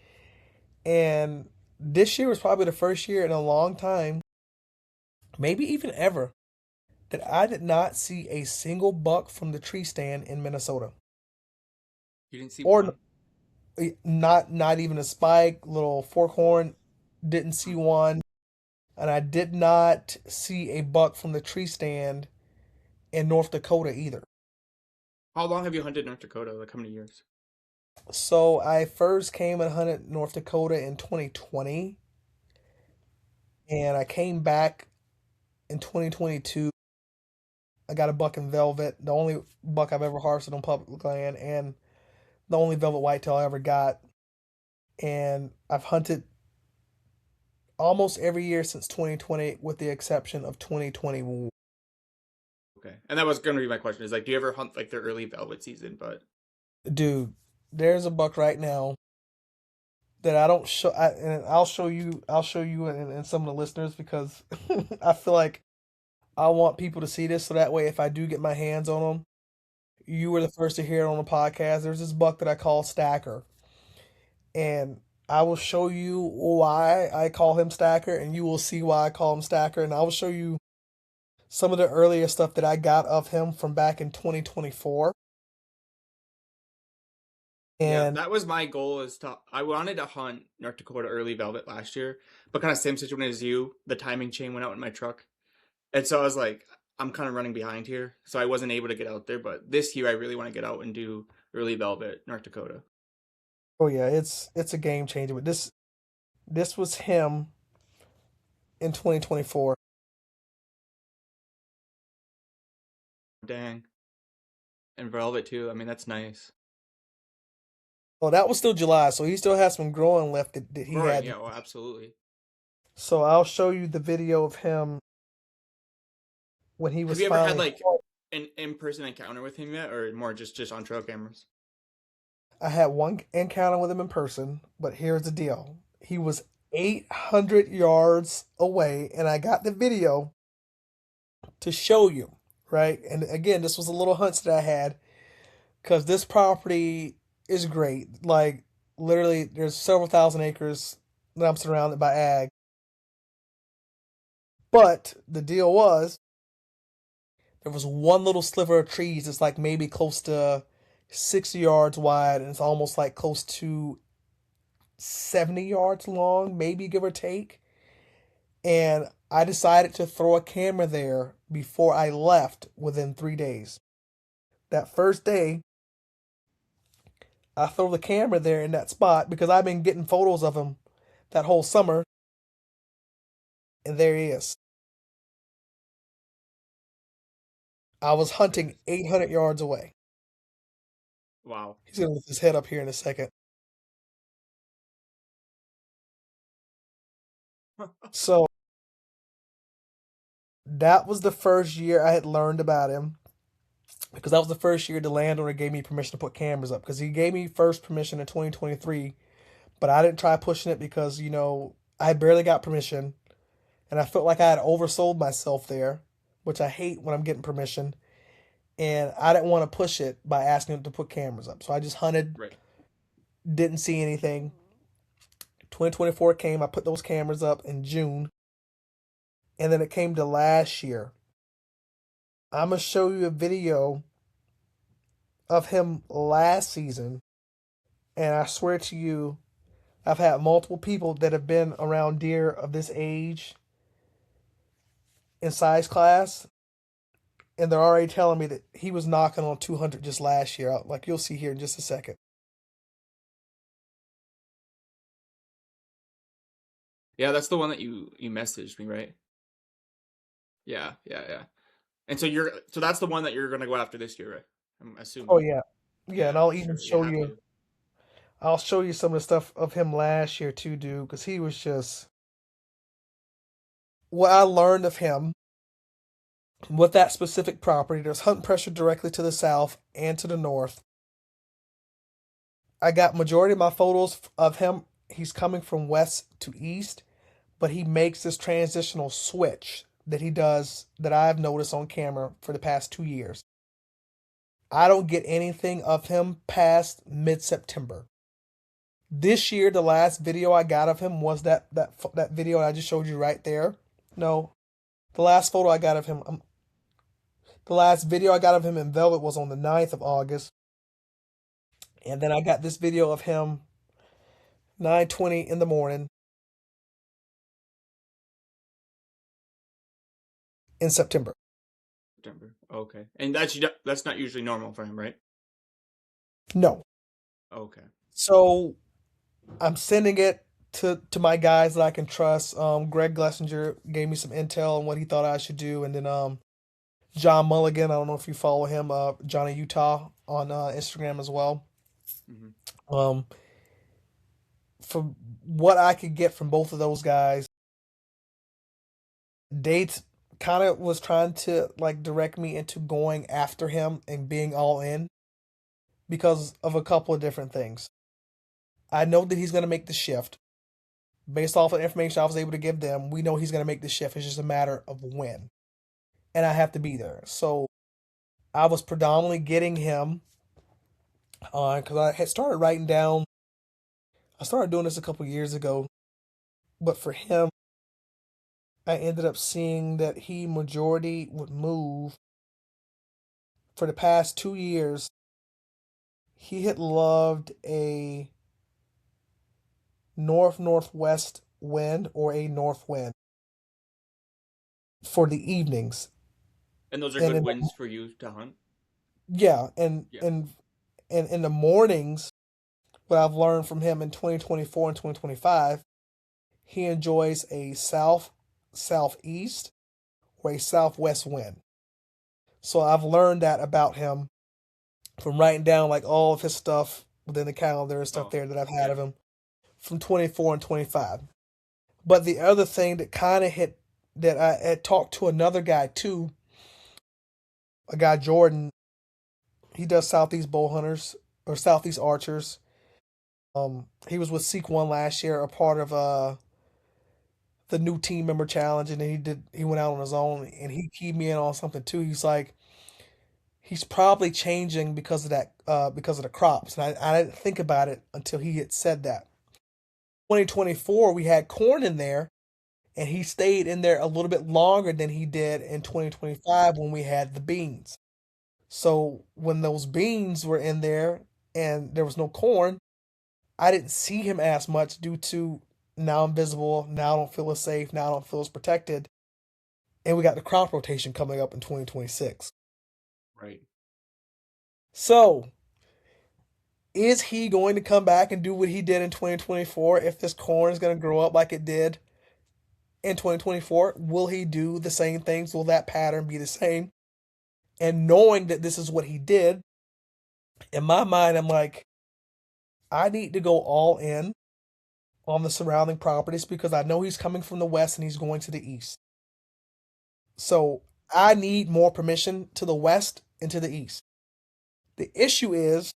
And this year was probably the first year in a long time, maybe even ever, that I did not see a single buck from the tree stand in Minnesota. you didn't see Or one. not even a spike, little forkhorn, didn't see Hmm. one. And I did not see a buck from the tree stand in North Dakota either. How long have you hunted North Dakota? Like how many years? So I first came and hunted North Dakota in 2020, and I came back in 2022. I got a buck in velvet, the only buck I've ever harvested on public land, and the only velvet whitetail I ever got. And I've hunted almost every year since 2020, with the exception of 2020. Okay, and that was going to be my question. Is like, do you ever hunt like the early velvet season? But Dude, there's a buck right now that I don't show, and I'll show you. I'll show you and some of the listeners because I feel like I want people to see this so that way if I do get my hands on them, you were the first to hear it on the podcast. There's this buck that I call Stacker, and I will show you why I call him Stacker, and you will see why I call him Stacker, and I will show you some of the earlier stuff that I got of him from back in 2024. yeah, And that was my goal. Is to I wanted to hunt North Dakota early velvet last year, but kind of same situation as you. The timing chain went out in my truck, and so I was like, I'm kind of running behind here, so I wasn't able to get out there. But this year, I really want to get out and do Early Velvet, North Dakota. Oh yeah, it's a game changer. But this was him in 2024. Dang, and Velvet too. I mean, that's nice. Oh, that was still July, so he still has some growing left that he Growing, had. yeah, well, absolutely. So I'll show you the video of him when he Have was you ever had finally like home. an in-person encounter with him yet, or more just on trail cameras? I had one encounter with him in person, but here's the deal. He was 800 yards away, and I got the video to show you, right? And again, this was a little hunch that I had because this property is great. Like, literally, there's several thousand acres that I'm surrounded by ag. But the deal was, there was one little sliver of trees that's like maybe close to 60 yards wide, and it's almost like close to 70 yards long, maybe give or take. And I decided to throw a camera there before I left within 3 days. That first day, I throw the camera there in that spot because I've been getting photos of him that whole summer, and there he is. I was hunting Nice. 800 yards away. Wow. He's gonna lift his head up here in a second. So that was the first year I had learned about him because that was the first year the landowner gave me permission to put cameras up because he gave me first permission in 2023, but I didn't try pushing it because I barely got permission and I felt like I had oversold myself there, which I hate when I'm getting permission, and I didn't want to push it by asking him to put cameras up. So I just hunted, Right. didn't see anything. 2024 came, I put those cameras up in June, and then it came to last year. I'm gonna show you a video of him last season, and I swear to you, I've had multiple people that have been around deer of this age in size class, and they're already telling me that he was knocking on 200 just last year. Like you'll see here in just a second. Yeah, that's the one that you messaged me, right? Yeah, yeah, yeah. And so that's the one that you're gonna go after this year, right? I'm Oh assuming. yeah, yeah, and Yeah, I'll for even sure. You show have you. to. I'll show you some of the stuff of him last year too, dude, because he was just what I learned of him with that specific property. There's hunt pressure directly to the south and to the north. I got majority of my photos of him. He's coming from west to east, but he makes this transitional switch that he does that I've noticed on camera for the past 2 years. I don't get anything of him past mid September. This year, the last video I got of him was that video I just showed you right there. No, the last photo I got of him, the last video I got of him in Velvet was on the 9th of August, and then I got this video of him 9:20 in the morning in September. September. Okay. And that's not usually normal for him, right? No, Okay. so I'm sending it to my guys that I can trust. Greg Glessinger gave me some intel on what he thought I should do, and then John Mulligan. I don't know if you follow him, Johnny Utah on Instagram as well. Hmm. Um, from what I could get from both of those guys, Dates kind of was trying to like direct me into going after him and being all in because of a couple of different things. I know that he's going to make the shift based off of the information I was able to give them. We know he's going to make the shift. It's just a matter of when, and I have to be there. So I was predominantly getting him because I had started writing down. I started doing this a couple years ago, but for him, I ended up seeing that he majority would move for the past 2 years. He had loved a north northwest wind or a north wind for the evenings. And those are And good in wins for you to hunt. yeah, Yeah. and in the mornings, what I've learned from him in 2024 and 2025, he enjoys a southeast or a southwest wind. So I've learned that about him from writing down like all of his stuff within the calendar and stuff Oh, there that I've had yeah. of him from 24 and 25. But the other thing that kind of hit that I had talked to another guy too, a guy Jordan, he does Southeast Bow Hunters or Southeast Archers. He was with Seek One last year, a part of the new team member challenge, and then he went out on his own, and he keyed me in on something too. He's like he's probably changing because of that because of the crops, and I didn't think about it until he had said that. 2024 we had corn in there, and he stayed in there a little bit longer than he did in 2025 when we had the beans. So when those beans were in there and there was no corn, I didn't see him as much due to now I'm visible, now I don't feel as safe, now I don't feel as protected. And we got the crop rotation coming up in 2026. Right. So, is he going to come back and do what he did in 2024 if this corn is going to grow up like it did in 2024? Will he do the same things? Will that pattern be the same? And knowing that this is what he did, in my mind, I'm like, I need to go all in on the surrounding properties because I know he's coming from the west and he's going to the east. So I need more permission to the west and to the east. The issue is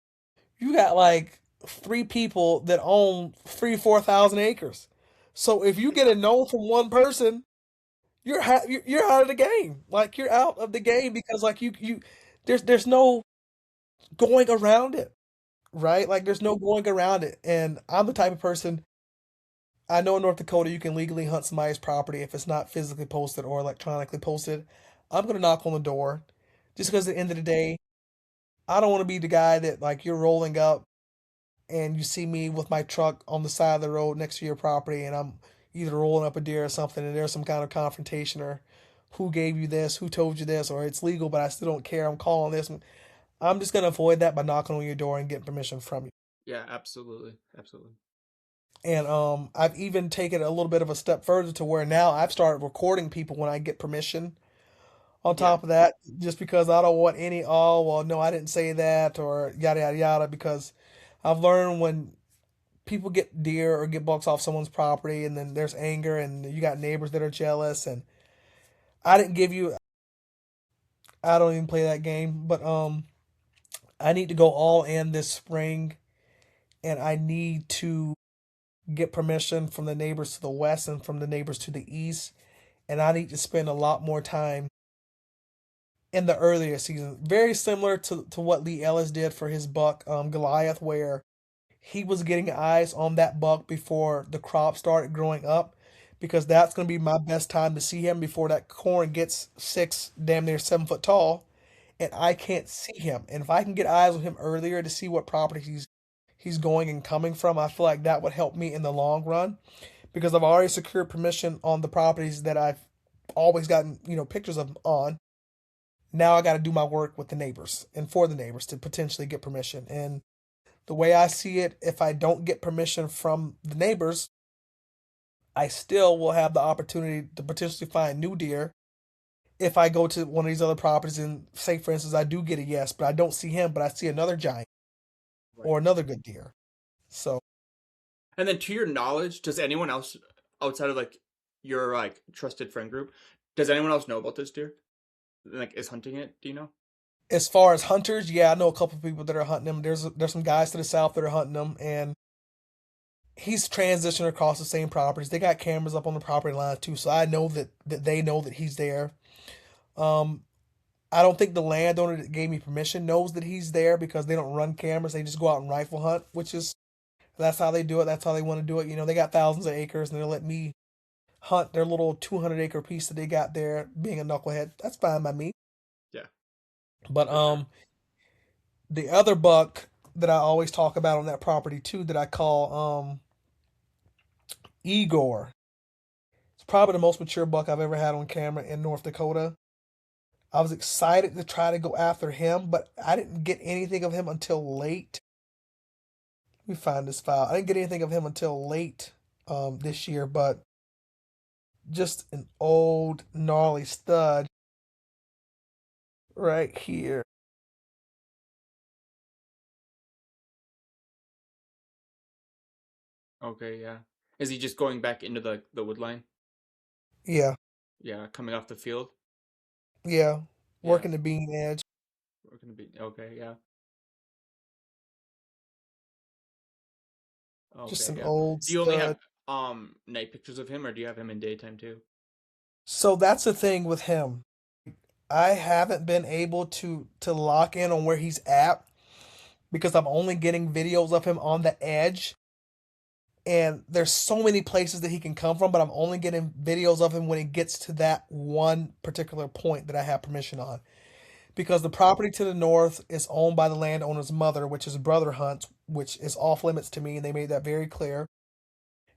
you got like three people that own 4,000 acres. So if you get a no from one person, you're out of the game. Like you're out of the game because like you there's no going around it, right? Like there's no going around it. And I'm the type of person I know in North Dakota you can legally hunt somebody's property if it's not physically posted or electronically posted. I'm gonna knock on the door just because at the end of the day, I don't want to be the guy that like you're rolling up and you see me with my truck on the side of the road next to your property and I'm either rolling up a deer or something and there's some kind of confrontation or who gave you this, who told you this, or it's legal but I still don't care, I'm calling this. I'm just gonna avoid that by knocking on your door and getting permission from you. Yeah, absolutely. Absolutely. And I've even taken it a little bit of a step further to where now I've started recording people when I get permission. On Yeah. top of that, just because I don't want any, oh, well, no, I didn't say that, or yada, yada, yada, because I've learned when people get deer or get bucks off someone's property and then there's anger and you got neighbors that are jealous and I didn't give you, I don't even play that game, but I need to go all in this spring and I need to get permission from the neighbors to the west and from the neighbors to the east. And I need to spend a lot more time in the earlier season. Very similar to what Lee Ellis did for his buck, Goliath, where he was getting eyes on that buck before the crop started growing up because that's going to be my best time to see him before that corn gets 6, damn near 7 foot tall, and I can't see him. And if I can get eyes on him earlier to see what property he's going and coming from, I feel like that would help me in the long run because I've already secured permission on the properties that I've always gotten, pictures of on. Now I got to do my work with the neighbors and for the neighbors to potentially get permission. And the way I see it, if I don't get permission from the neighbors, I still will have the opportunity to potentially find new deer if I go to one of these other properties and say, for instance, I do get a yes, but I don't see him, but I see another giant Right. or another good deer. So, And then to your knowledge, does anyone else outside of like your like trusted friend group, does anyone else know about this deer? Like is hunting it? Do you know? as far as hunters, yeah, I know a couple of people that are hunting them. There's some guys to the south that are hunting them, and he's transitioned across the same properties. They got cameras up on the property line too, so I know that they know that he's there. Um, I don't think the landowner that gave me permission knows that he's there because they don't run cameras. They just go out and rifle hunt, which is that's how they do it. That's how they want to do it. They got thousands of acres and they'll let me hunt their little 200-acre piece that they got there being a knucklehead. That's fine by me. Yeah, But for sure. the other buck that I always talk about on that property too that I call Igor. It's probably the most mature buck I've ever had on camera in North Dakota. I was excited to try to go after him, but I didn't get anything of him until late. Let me find this file. I didn't get anything of him until late this year, but just an old gnarly stud right here. Okay, yeah. Is he just going back into the wood line? Yeah, Yeah, coming off the field. yeah. Yeah, Working the bean edge. we're gonna be okay. Yeah, Just okay, an yeah. old Do you only have stud. night pictures of him, or do you have him in daytime too? So that's the thing with him. I haven't been able to lock in on where he's at because I'm only getting videos of him on the edge. And there's so many places that he can come from, but I'm only getting videos of him when it gets to that one particular point that I have permission on. Because the property to the north is owned by the landowner's mother, which is Brother Hunt, which is off limits to me, and they made that very clear.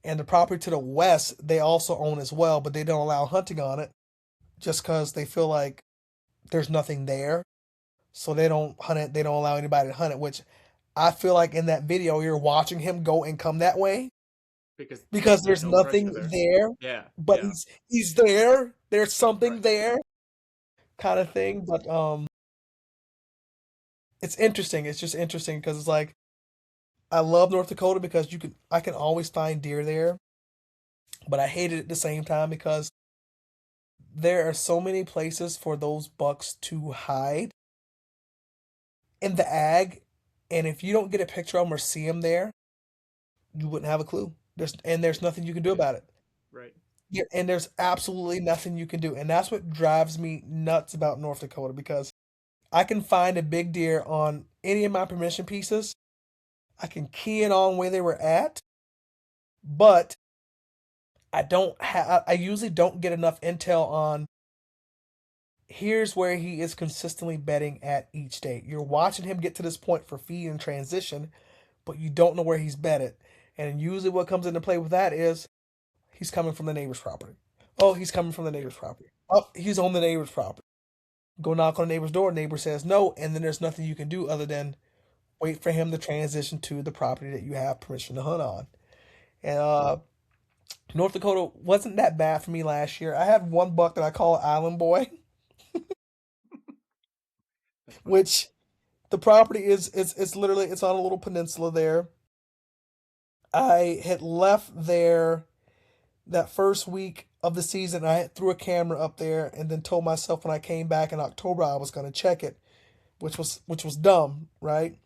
And the property to the west, they also own as well, but they don't allow hunting on it just because they feel like there's nothing there. So they don't hunt it, they don't allow anybody to hunt it, which I feel like in that video, you're watching him go and come that way Because because there's there's no pressure nothing there. there, Yeah, but yeah, he's there. There's something right. there, kind of thing. But it's interesting. It's just interesting because it's like I love North Dakota because I can always find deer there, but I hate it at the same time because there are so many places for those bucks to hide in the ag, and if you don't get a picture of them or see them there, you wouldn't have a clue. There's nothing you can do Yeah, about it. right. Yeah, and there's absolutely nothing you can do, and that's what drives me nuts about North Dakota because I can find a big deer on any of my permission pieces. I can key in on where they were at, but I usually don't get enough intel on here's where he is consistently betting at each day. You're watching him get to this point for feed and transition, but you don't know where he's betted. And usually what comes into play with that is he's coming from the neighbor's property. Oh, he's coming from the Yeah, neighbor's property. Oh, he's on the neighbor's property. Go knock on the neighbor's door. Neighbor says no, and then there's nothing you can do other than wait for him to transition to the property that you have permission to hunt on. And North Dakota wasn't that bad for me last year. I had one buck that I call Island Boy, that's funny. which the property is literally it's on a little peninsula there. I had left there that first week of the season. I threw a camera up there and then told myself when I came back in October I was going to check it, which was dumb, right?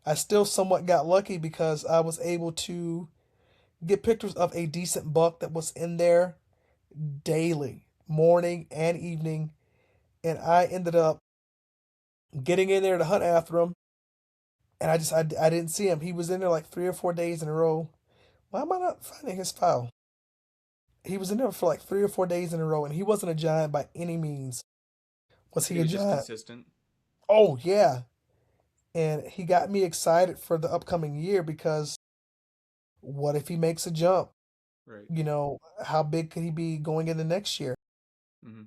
I still somewhat got lucky because I was able to get pictures of a decent buck that was in there daily, morning and evening, and I ended up getting in there to hunt after him, and I didn't see him. He was in there like 3 or 4 days in a row. Why am I not finding his file? He was in there for like 3 or 4 days in a row, and he wasn't a giant by any means. Was he He a was just giant? consistent. Oh yeah, and he got me excited for the upcoming year because what if he makes a jump? Right. How big could he be going into next year? Hmm.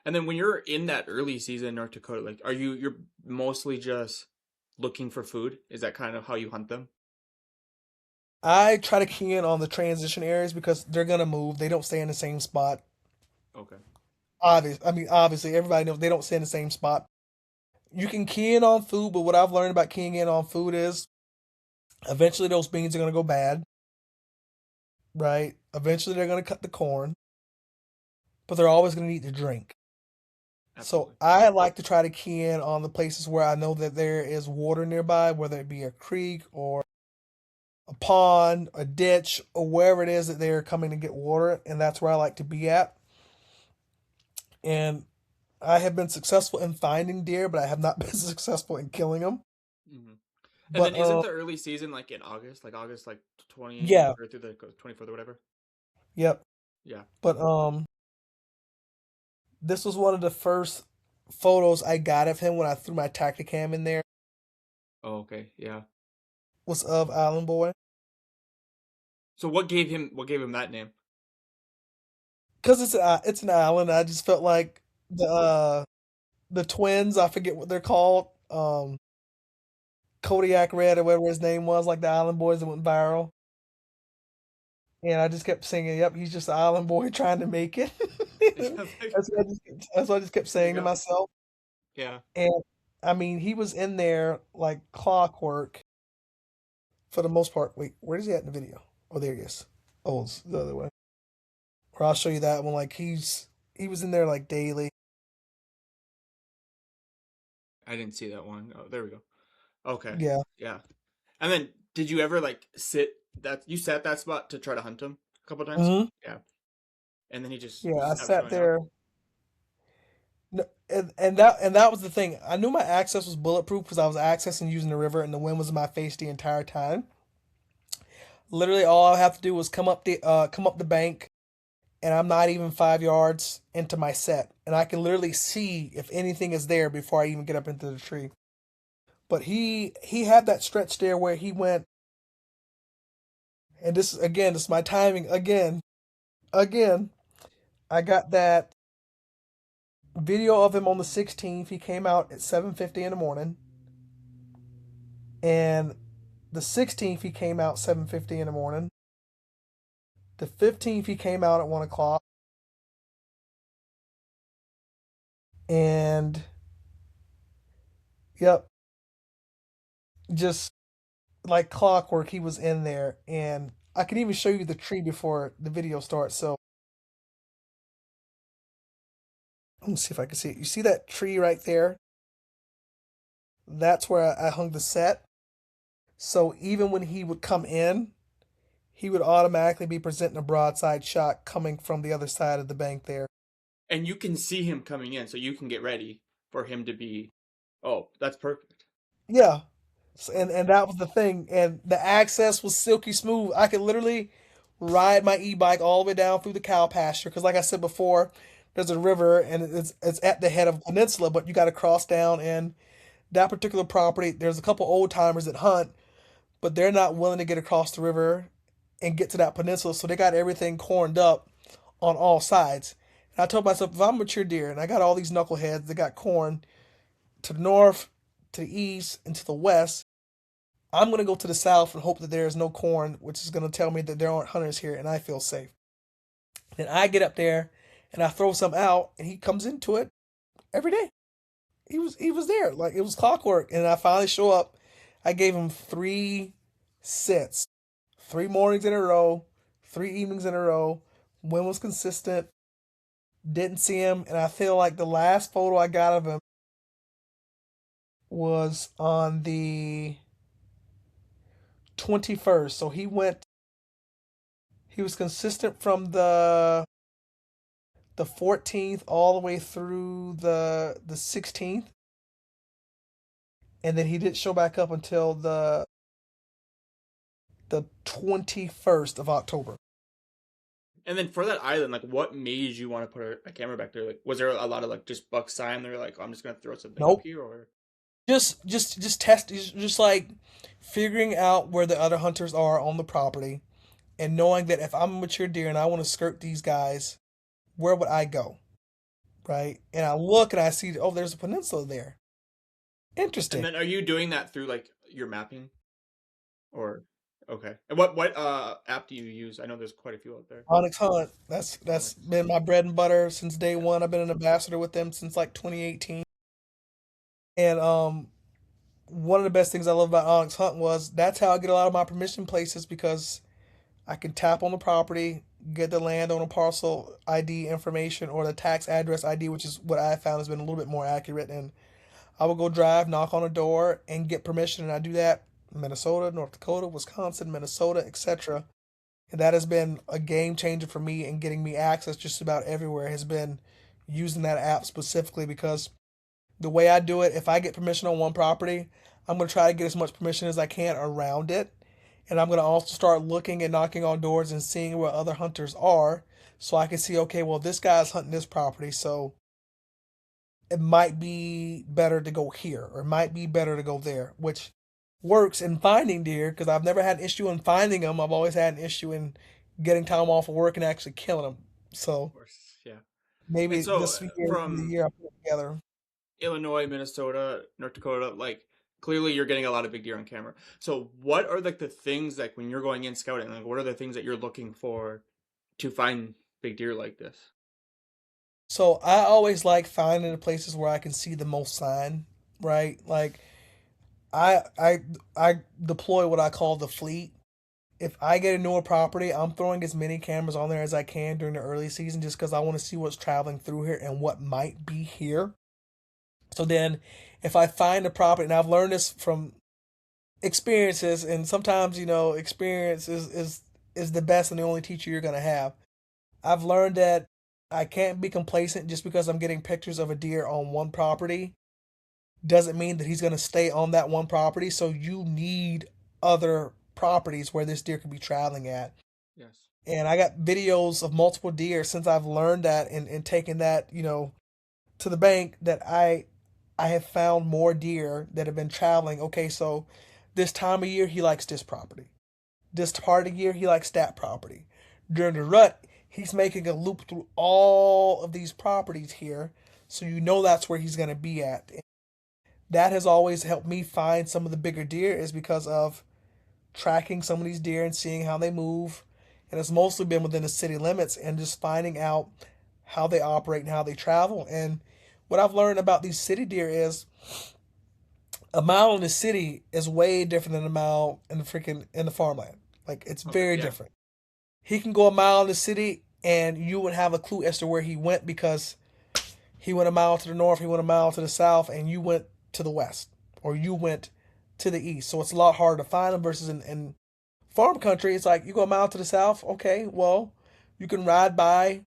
And then when you're in that early season in North Dakota, like, you're mostly just looking for food? Is that kind of how you hunt them? I try to key in on the transition areas because they're gonna move. They don't stay in the same spot. Okay. Obviously, everybody knows they don't stay in the same spot. You can key in on food, but what I've learned about keying in on food is eventually those beans are gonna go bad, right? Eventually they're gonna cut the corn, but they're always gonna need to drink. So Absolutely. I like to try to key in on the places where I know that there is water nearby, whether it be a creek or a pond, a ditch, or wherever it is that they're coming to get water, and that's where I like to be at. And I have been successful in finding deer, but I have not been successful in killing them. Hmm. And But then isn't the early season like in August? Like August like yeah, 23rd through the 24th or whatever? yep. Yeah. But this was one of the first photos I got of him when I threw my Tacticam in there. Oh, okay. Yeah. Was of Island Boy So what gave him that name? because it's an island. I just felt like the the twins. I forget what they're called. Kodiak Red or whatever his name was, like the Island Boys that went viral. And I just kept singing, "Yep, he's just an island boy trying to make it." That's what I just kept There you saying to go. myself. Yeah. And I mean, he was in there like clockwork for the most part. Wait, where is he at in the video? Oh, there he is. Oh, it's the other way. Or I'll show you that one. Like he was in there like daily. I didn't see that one. Oh, there we go. Okay. Yeah. Yeah. And then did you ever like sit that you sat that spot to try to hunt him a couple times? Hmm. Yeah. And then he just Yeah, I stopped sat showing up. there. No, and that was the thing. I knew my access was bulletproof because I was accessing using the river, and the wind was in my face the entire time. Literally, all I have to do was come up the bank, and I'm not even 5 yards into my set, and I can literally see if anything is there before I even get up into the tree. But he had that stretch there where he went, and this is my timing again. I got that video of him on the 16th. He came out at 7:50 in the morning, and the 16th he came out 7:50 in the morning. The 15th he came out at 1 o'clock, and yep, just like clockwork, he was in there, and I can even show you the tree before the video starts. So let me see if I can see it. You see that tree right there? That's where I hung the set. So even when he would come in, he would automatically be presenting a broadside shot coming from the other side of the bank there. And you can see him coming in, so you can get ready for him to be. Oh, that's perfect. Yeah. And that was the thing. And the access was silky smooth. I could literally ride my e-bike all the way down through the cow pasture because, like I said before, there's a river and it's at the head of a peninsula, but you got to cross down. And that particular property, there's a couple old timers that hunt, but they're not willing to get across the river and get to that peninsula, so they got everything corned up on all sides. And I told myself, if I'm a mature deer and I got all these knuckleheads that got corn to the north, to the east, and to the west, I'm going to go to the south and hope that there is no corn, which is going to tell me that there aren't hunters here and I feel safe. Then I get up there and I throw some out and he comes into it every day. He was there. Like it was clockwork. And I finally show up. I gave him 3 sits, 3 mornings in a row, 3 evenings in a row. Wind was consistent. Didn't see him. And I feel like the last photo I got of him was on the 21st. So he was consistent from the 14th all the way through the 16th, and then he didn't show back up until the 21st of October. And then for that island, like, what made you want to put a camera back there? Like, was there a lot of like just buck sign? They're like, oh, I'm just gonna throw something up Nope. here, or Just test, just like figuring out where the other hunters are on the property, and knowing that if I'm a mature deer and I want to skirt these guys, where would I go? Right? And I look and I see, oh, there's a peninsula there. and Interesting. then are you doing that through like your mapping, or okay? And what app do you use? I know there's quite a few out there. Onyx Hunt. That's Onyx. been my bread and butter since day Yeah. one. I've been an ambassador with them since like 2018. And one of the best things I love about Onyx Hunt was that's how I get a lot of my permission places because I can tap on the property, get the landowner parcel ID information or the tax address ID, which is what I found has been a little bit more accurate. And I will go drive, knock on a door, and get permission. And I do that in Minnesota, North Dakota, Wisconsin, Minnesota, etc. And that has been a game changer for me in getting me access just about everywhere has been using that app specifically because the way I do it, if I get permission on one property, I'm going to try to get as much permission as I can around it. And I'm going to also start looking and knocking on doors and seeing where other hunters are so I can see, okay, well, this guy's hunting this property, so it might be better to go here or it might be better to go there, which works in finding deer because I've never had an issue in finding them. I've always had an issue in getting time off of work and actually killing them. Of So course, yeah. And maybe so this year will be the from year I put it together. Illinois, Minnesota, North Dakota, like clearly you're getting a lot of big deer on camera. So what are like the things like when you're going in scouting, like what are the things that you're looking for to find big deer like this? So I always like finding the places where I can see the most sign, right? Like I I I deploy what I call the fleet. If I get a newer property, I'm throwing as many cameras on there as I can during the early season just because I want to see what's traveling through here and what might be here. So then if I find a property, and I've learned this from experiences, and sometimes, experience is the best and the only teacher you're gonna have. I've learned that I can't be complacent just because I'm getting pictures of a deer on one property doesn't mean that he's going to stay on that one property. So you need other properties where this deer could be traveling at. Yes. And I got videos of multiple deer since I've learned that and taken that, to the bank that I have found more deer that have been traveling. Okay, so this time of year he likes this property. This part of the year he likes that property. During the rut, he's making a loop through all of these properties here. So you know that's where he's going to be at. That has always helped me find some of the bigger deer is because of tracking some of these deer and seeing how they move. And it's mostly been within the city limits and just finding out how they operate and how they travel. And what I've learned about these city deer is a mile in the city is way different than a mile in the farmland. Like it's Okay. very Yeah. different. He can go a mile in the city and you would have a clue as to where he went because he went a mile to the north, he went a mile to the south, and you went to the west or you went to the east. So it's a lot harder to find them versus in farm country. It's like you go a mile to the south. Okay, well, you can ride by,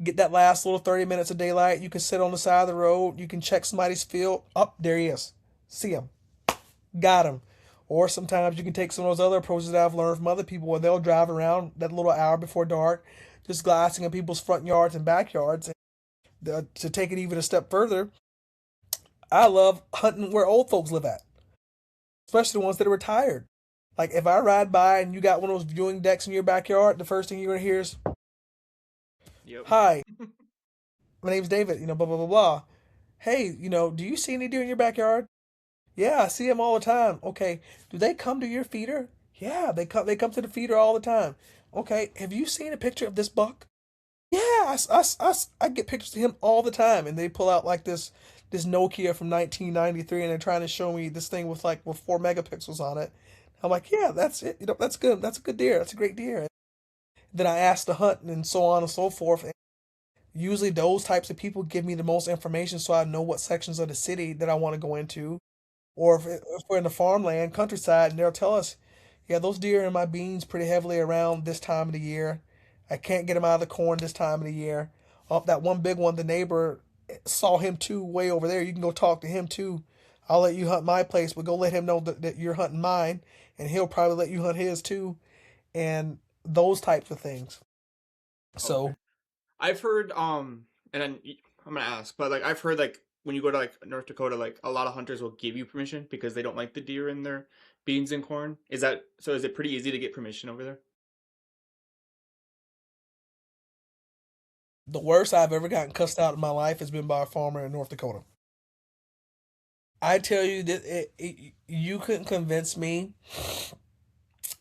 get that last little 30 minutes of daylight. You can sit on the side of the road. You can check somebody's field. Up, there he is. See him. Got him. Or sometimes you can take some of those other approaches that I've learned from other people where they'll drive around that little hour before dark, just glassing in people's front yards and backyards. And to take it even a step further, I love hunting where old folks live at, especially the ones that are retired. Like if I ride by and you got one of those viewing decks in your backyard, the first thing you're gonna hear is, Yep. "Hi, my name's David. Blah blah blah blah. Hey, do you see any deer in your backyard? Yeah, I see them all the time. Okay, do they come to your feeder? Yeah, they come. They come to the feeder all the time. Okay, have you seen a picture of this buck? Yeah, I get pictures of him all the time, and they pull out like this Nokia from 1993, and they're trying to show me this thing with 4 megapixels on it. I'm like, yeah, that's it. That's good. That's a good deer. That's a great deer. Then I ask to hunt and so on and so forth. And usually those types of people give me the most information, so I know what sections of the city that I want to go into. Or if we're in the farmland, countryside, and they'll tell us, yeah, those deer are in my beans pretty heavily around this time of the year. I can't get them out of the corn this time of the year. Oh, that one big one, the neighbor saw him too way over there. You can go talk to him too. I'll let you hunt my place, but go let him know that you're hunting mine, and he'll probably let you hunt his too, and those types of things. Okay. So I've heard and then I'm gonna ask, but like I've heard like when you go to like North Dakota, like a lot of hunters will give you permission because they don't like the deer in their beans and corn. Is that so? Is it pretty easy to get permission over there? the worst I've ever gotten cussed out in my life has been by a farmer in North Dakota. I tell you that you couldn't convince me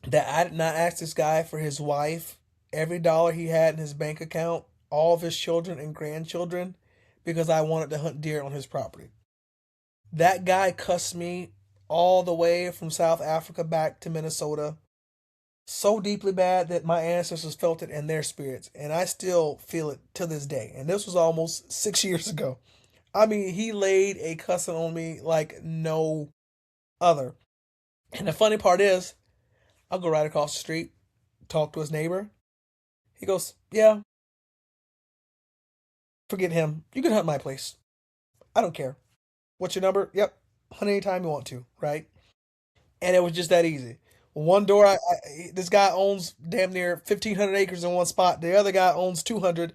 that I did not ask this guy for his wife, every dollar he had in his bank account, all of his children and grandchildren, because I wanted to hunt deer on his property. That guy cussed me all the way from South Africa back to Minnesota so deeply bad that my ancestors felt it in their spirits, and I still feel it to this day. And this was almost 6 years ago. I mean, he laid a cussing on me like no other. And the funny part is, I'll go right across the street, talk to his neighbor. He goes, yeah, forget him. You can hunt my place. I don't care. What's your number? Yep. Hunt anytime you want to, right? And it was just that easy. One door, this guy owns damn near 1,500 acres in one spot. The other guy owns 200.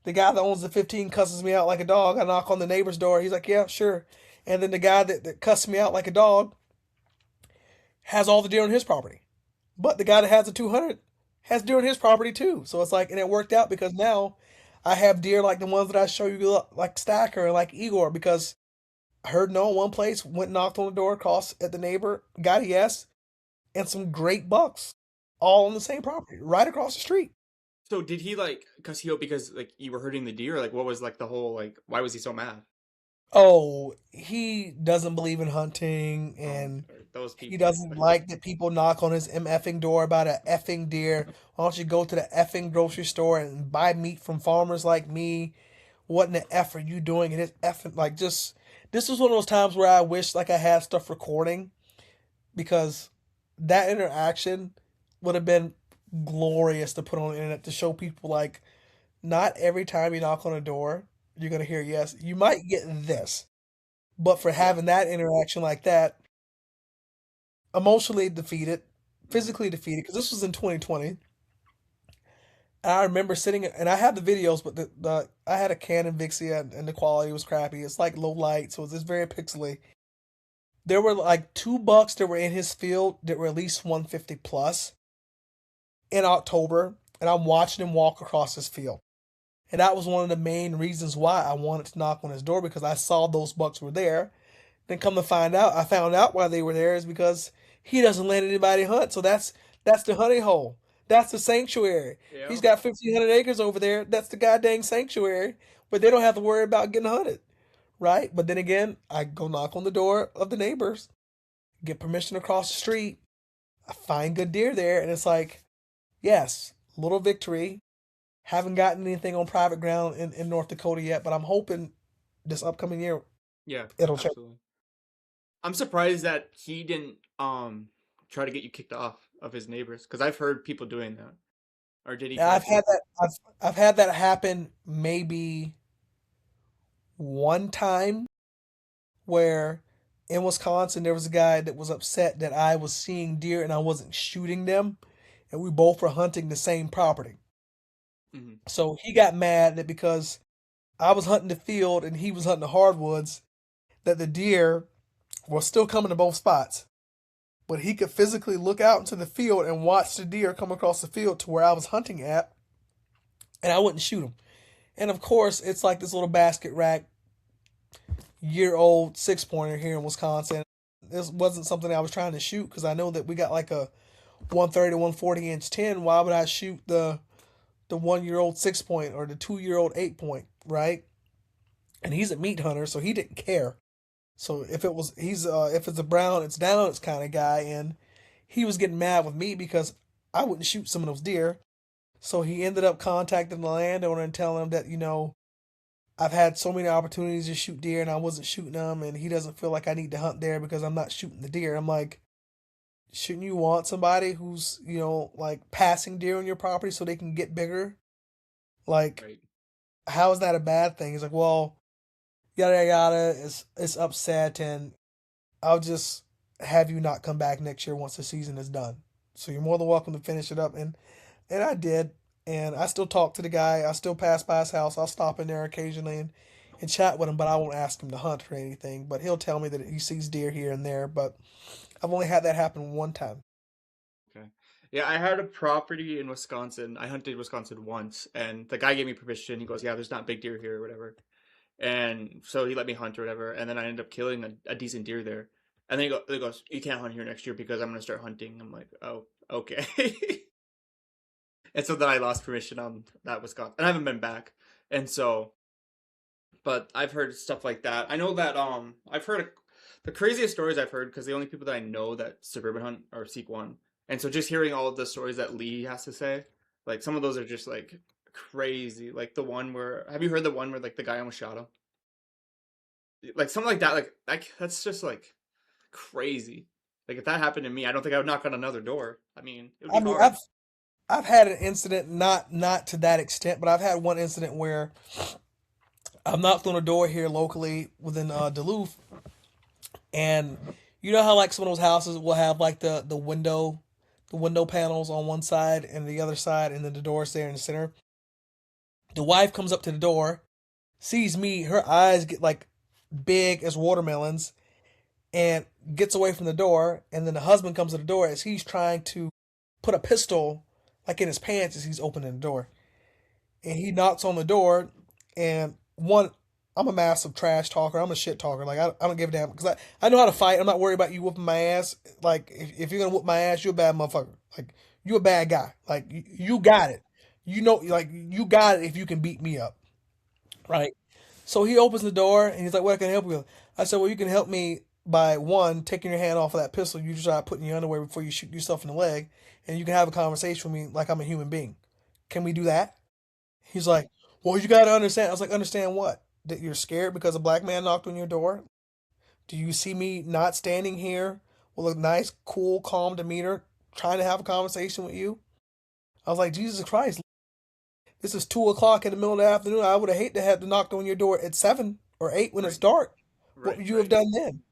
The guy that owns the 15 cusses me out like a dog. I knock on the neighbor's door. He's like, yeah, sure. And then the guy that cusses me out like a dog has all the deer on his property. But the guy that has the 200 has deer on his property too. So it's like, and it worked out because now I have deer like the ones that I show you, like Stacker and like Igor, because I heard no in one place, went knocked on the door across at the neighbor, got a yes, and some great bucks, all on the same property, right across the street. So did he like because like you were hurting the deer? Like what was like the whole like why was he so mad? Oh, he doesn't believe in hunting, Oh, and those he people. doesn't like that people knock on his effing door about a effing deer. Why don't you go to the effing grocery store and buy meat from farmers like me? What in the F are you doing? And it's effing like just this was one of those times where I wish like I had stuff recording because that interaction would have been glorious to put on the internet to show people like not every time you knock on a door you're gonna hear yes. You might get this, but for Yeah. having that interaction like that, emotionally defeated, Hmm. physically defeated, because this was in 2020. And I remember sitting, and I have the videos, but the I had a Canon Vixia, and the quality was crappy. It's like low light, so it's just very pixely. There were like two bucks that were in his field that were at least 150 plus in October, and I'm watching him walk across his field. And that was one of the main reasons why I wanted to knock on his door because I saw those bucks were there. Then come to find out, I found out why they were there is because he doesn't let anybody hunt. So that's the honey hole. That's the sanctuary. Yeah. He's got 1,500 acres over there. That's the goddamn sanctuary. But they don't have to worry about getting hunted, right? But then again, I go knock on the door of the neighbors, get permission to cross the street. I find good deer there, and it's like, yes, little victory. Haven't gotten anything on private ground in North Dakota yet, but I'm hoping this upcoming year Yeah, it'll change. absolutely. I'm surprised that he didn't try to get you kicked off of his neighbors because I've heard people doing that. Or did he Yeah, try I've to? had that. I've had that happen maybe one time where in Wisconsin there was a guy that was upset that I was seeing deer and I wasn't shooting them, and we both were hunting the same property. Mhm. So he got mad that because I was hunting the field and he was hunting the hardwoods, that the deer were still coming to both spots. But he could physically look out into the field and watch the deer come across the field to where I was hunting at, and I wouldn't shoot him. And of course, it's like this little basket rack year old six pointer here in Wisconsin. This wasn't something I was trying to shoot because I know that we got like a 130 to 140 inch 10. Why would I shoot the 1 year old 6 point or the 2 year old 8 point, right? And he's a meat hunter, so he didn't care. So if it was he's if it's a brown, it's down, it's kind of guy, and he was getting mad with me because I wouldn't shoot some of those deer. So he ended up contacting the landowner and telling him that I've had so many opportunities to shoot deer and I wasn't shooting them, and he doesn't feel like I need to hunt there because I'm not shooting the deer. I'm like, shouldn't you want somebody who's like passing deer on your property so they can get bigger? Like, Right. how is that a bad thing? He's like, well, yada yada. It's upset, and I'll just have you not come back next year once the season is done. So you're more than welcome to finish it up, and I did, and I still talk to the guy. I still pass by his house. I'll stop in there occasionally and chat with him, but I won't ask him to hunt or anything. But he'll tell me that he sees deer here and there. But I've only had that happen one time. Okay. Yeah, I had a property in Wisconsin. I hunted Wisconsin once, and the guy gave me permission. He goes, "Yeah, there's not big deer here or whatever." And so he let me hunt or whatever. And then I ended up killing a decent deer there. And then he goes, "You can't hunt here next year because I'm gonna start hunting." I'm like, "Oh, okay." And so then I lost permission on that Wisconsin, and I haven't been back. And so, but I've heard stuff like that. I know that I've heard the craziest stories I've heard because the only people that I know that suburban hunt are Seek One, and so just hearing all of the stories that Lee has to say, like some of those are just like crazy. Like the one where have you heard the one where like the guy almost shot him? Like something like that. Like that's just like crazy. Like if that happened to me, I don't think I would knock on another door. I mean, it would I be mean, hard. I've had an incident, not to that extent, but I've had one incident where I've knocked on a door here locally within Duluth, and you know how like some of those houses will have like the window panels on one side and the other side, and then the door's there in the center. The wife comes up to the door, sees me, her eyes get like big as watermelons, and gets away from the door. And then the husband comes to the door as he's trying to put a pistol like in his pants as he's opening the door. And he knocks on the door, and one, I'm a massive trash talker. I'm a shit talker. Like I don't give a damn because I know how to fight. I'm not worried about you whooping my ass. Like if you're gonna whoop my ass, you're a bad motherfucker. Like you a bad guy. Like you got it. You know, like you got it if you can beat me up, right? So he opens the door and he's like, "What can I help you with?" I said, "Well, you can help me by one taking your hand off of that pistol you just try putting in your underwear before you shoot yourself in the leg, and you can have a conversation with me like I'm a human being. Can we do that?" He's like, "Well, you got to understand." I was like, "Understand what? That you're scared because a black man knocked on your door? Do you see me not standing here with a nice, cool, calm demeanor, trying to have a conversation with you?" I was like, "Jesus Christ, this is 2 o'clock in the middle of the afternoon. I would have hate to have to knock on your door at 7 or 8 when it's Right. dark. What Right. would you have Right. done then?"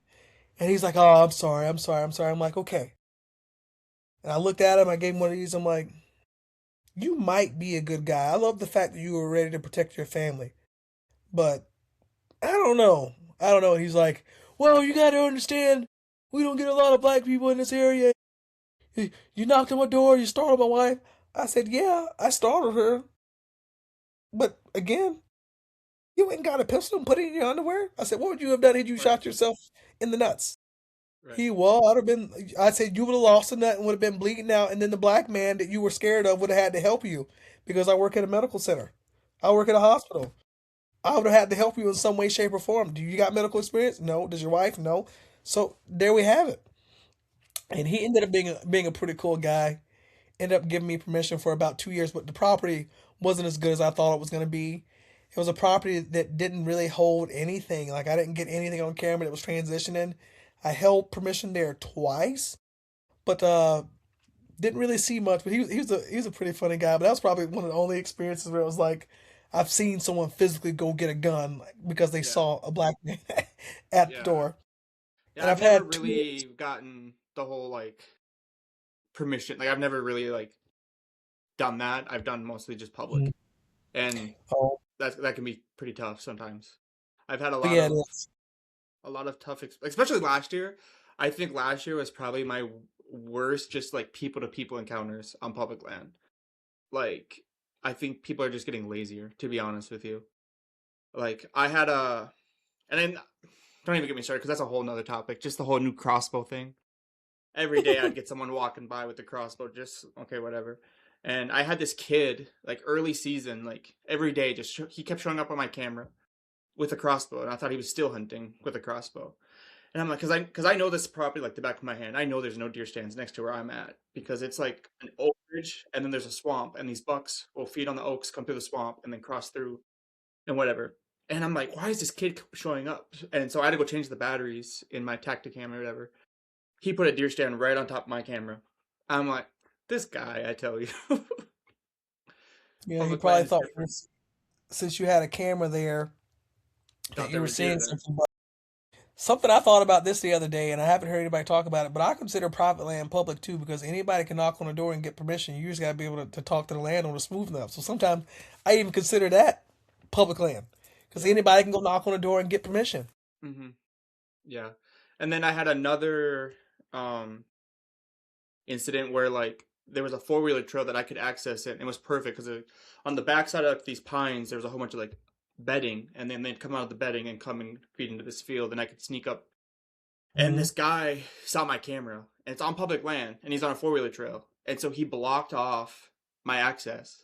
And he's like, "Oh, I'm sorry, I'm sorry, I'm sorry." I'm like, "Okay." And I looked at him. I gave him one of these. I'm like, "You might be a good guy. I love the fact that you were ready to protect your family, but I don't know. I don't know." And he's like, "Well, you got to understand, we don't get a lot of black people in this area. You knocked on my door. You startled my wife." I said, "Yeah, I startled her, but again, you ain't got a pistol and put it in your underwear." I said, "What would you have done had you Right. shot yourself in the nuts?" Right. I'd have been. I said you would have lost a nut and would have been bleeding out, and then the black man that you were scared of would have had to help you because I work at a medical center. I work at a hospital. I would have had to help you in some way, shape, or form. Do you got medical experience? No. Does your wife? No. So there we have it. And he ended up being a pretty cool guy. Ended up giving me permission for about 2 years, but the property wasn't as good as I thought it was going to be. It was a property that didn't really hold anything. Like I didn't get anything on camera that was transitioning. I held permission there twice, but didn't really see much. But he was a pretty funny guy. But that was probably one of the only experiences where it was like I've seen someone physically go get a gun like, because they Yeah. saw a black man at the Yeah. door. Yeah. And I've I've never had two. really gotten the whole like permission. Like I've never really like done that. I've done mostly just public, and Oh, that can be pretty tough sometimes. I've had yeah, it is. a lot of tough, especially last year. I think last year was probably my worst, just like people to people encounters on public land. Like, I think people are just getting lazier, to be honest with you. Like, I had and then don't even get me started because that's a whole nother topic. Just the whole new crossbow thing. Every day I'd get someone walking by with the crossbow, just okay, whatever. And I had this kid, like early season, like every day, he kept showing up on my camera with a crossbow, and I thought he was still hunting with a crossbow. And I'm like, because I know this property like the back of my hand. I know there's no deer stands next to where I'm at because it's like an oak ridge, and then there's a swamp, and these bucks will feed on the oaks, come through the swamp, and then cross through and whatever. And I'm like, why is this kid showing up? And so I had to go change the batteries in my Tacticam or whatever. He put a deer stand right on top of my camera. I'm like, this guy, I tell you, Yeah, he public probably land is thought different. since you had a camera there that Thought you there were was deer seeing there. something. Something I thought about this the other day, and I haven't heard anybody talk about it, but I consider private land public too because anybody can knock on the door and get permission. You just got to be able to talk to the landowner smooth enough. So sometimes I even consider that public land because Yeah. anybody can go knock on the door and get permission. Hmm. Yeah. And then I had another um incident where like there was a four-wheeler trail that I could access it and it was perfect because on the backside of these pines there was a whole bunch of like bedding and then they'd come out of the bedding and come and feed into this field and I could sneak up and Hmm. this guy saw my camera and it's on public land and he's on a four-wheeler trail and so he blocked off my access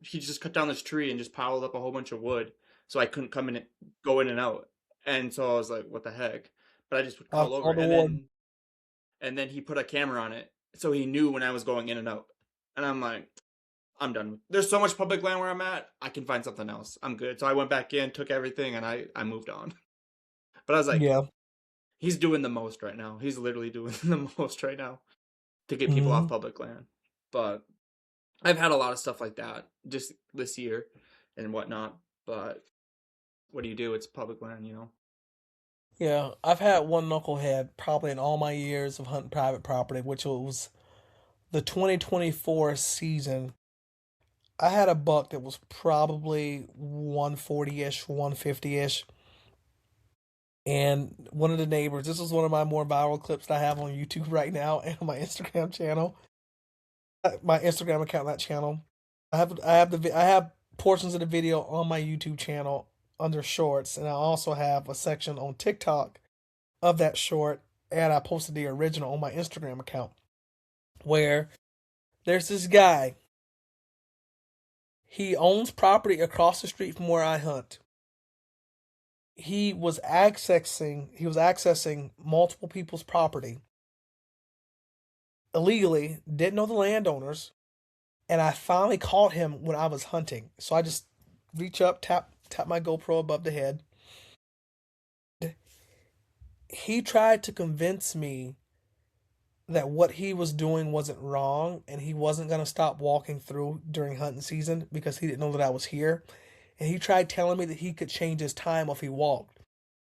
he just cut down this tree and just piled up a whole bunch of wood so I couldn't come in and go in and out and so I was like what the heck but I just would I'll call over call the warden. and then he put a camera on it so he knew when I was going in and out. And I'm like, I'm done. There's so much public land where I'm at. I can find something else. I'm good. So I went back in, took everything, and I moved on. But I was like, Yeah. he's doing the most right now. He's literally doing the most right now to get people off Hmm. public land. But I've had a lot of stuff like that just this year and whatnot. But what do you do? It's public land. Yeah. I've had one knucklehead probably in all my years of hunting private property, which was the 2024 season. I had a buck that was probably 140 ish, 150 ish. And one of the neighbors, this was one of my more viral clips that I have on YouTube right now and on my Instagram channel, my Instagram account, that channel. I have portions of the video on my YouTube channel. under shorts, and I also have a section on TikTok of that short, and I posted the original on my Instagram account where there's this guy. He owns property across the street from where I hunt. He was accessing multiple people's property illegally, didn't know the landowners, and I finally caught him when I was hunting. So I just reach up, tap my GoPro above the head. He tried to convince me that what he was doing wasn't wrong and he wasn't going to stop walking through during hunting season because he didn't know that I was here. And he tried telling me that he could change his time if he walked.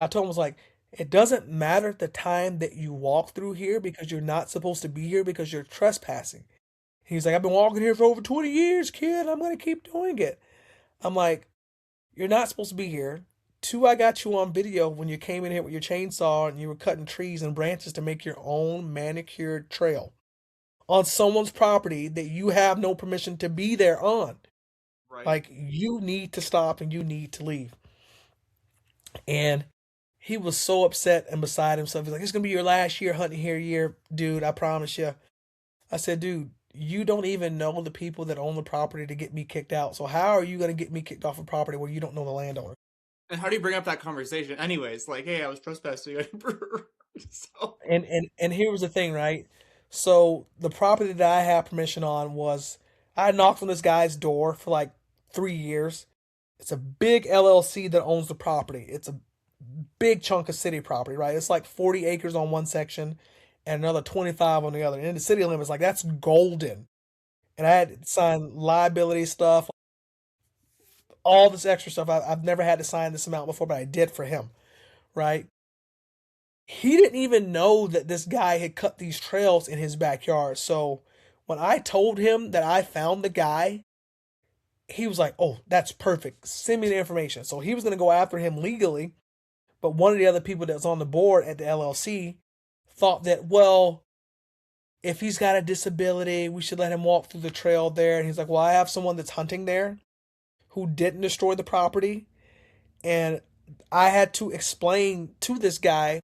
I told him, I was like, it doesn't matter the time that you walk through here because you're not supposed to be here because you're trespassing. He's like, I've been walking here for over 20 years, kid. I'm going to keep doing it. I'm like, you're not supposed to be here. Two, I got you on video when you came in here with your chainsaw and you were cutting trees and branches to make your own manicured trail on someone's property that you have no permission to be there on. Right. Like, you need to stop and you need to leave. And he was so upset and beside himself. He's like, it's going to be your last year hunting here, year, dude. I promise you. I said, dude, you don't even know the people that own the property to get me kicked out. So how are you going to get me kicked off a property where you don't know the landowner? And how do you bring up that conversation? Anyways, like, hey, I was trespassing. So And here was the thing, right? So the property that I had permission on was I had knocked on this guy's door for like 3 years. It's a big LLC that owns the property. It's a big chunk of city property, right? It's like 40 acres on one section and another 25 on the other. And in the city limits, like that's golden. And I had to sign liability stuff, all this extra stuff. I've never had to sign this amount before, but I did for him, right? He didn't even know that this guy had cut these trails in his backyard. So when I told him that I found the guy, he was like, "Oh, that's perfect. Send me the information." So he was going to go after him legally, but one of the other people that was on the board at the LLC thought that, well, if he's got a disability, we should let him walk through the trail there. And he's like, "Well, I have someone that's hunting there who didn't destroy the property." And I had to explain to this guy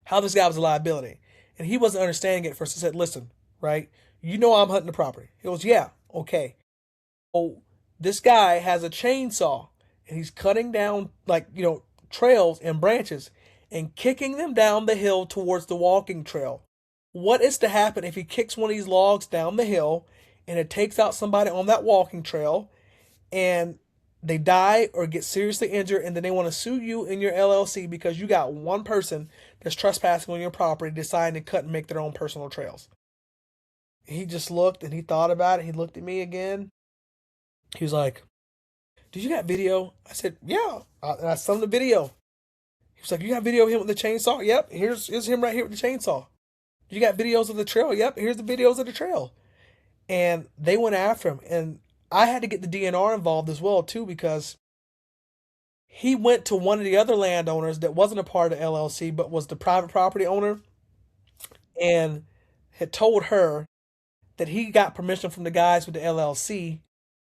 how this guy was a liability. And he wasn't understanding it at first. I said, listen, right? You know I'm hunting the property. He goes, yeah, okay. Oh, this guy has a chainsaw and he's cutting down like, trails and branches and kicking them down the hill towards the walking trail. What is to happen if he kicks one of these logs down the hill and it takes out somebody on that walking trail and they die or get seriously injured and then they want to sue you in your LLC because you got one person that's trespassing on your property deciding to cut and make their own personal trails? He just looked and he thought about it. He looked at me again. He was like, "Did you got video?" I said, "Yeah." And I sent him the video. He was like, "You got video of him with the chainsaw?" "Yep, here's him right here with the chainsaw." "You got videos of the trail?" "Yep, here's the videos of the trail." And they went after him. And I had to get the DNR involved as well, too, because he went to one of the other landowners that wasn't a part of the LLC, but was the private property owner, and had told her that he got permission from the guys with the LLC,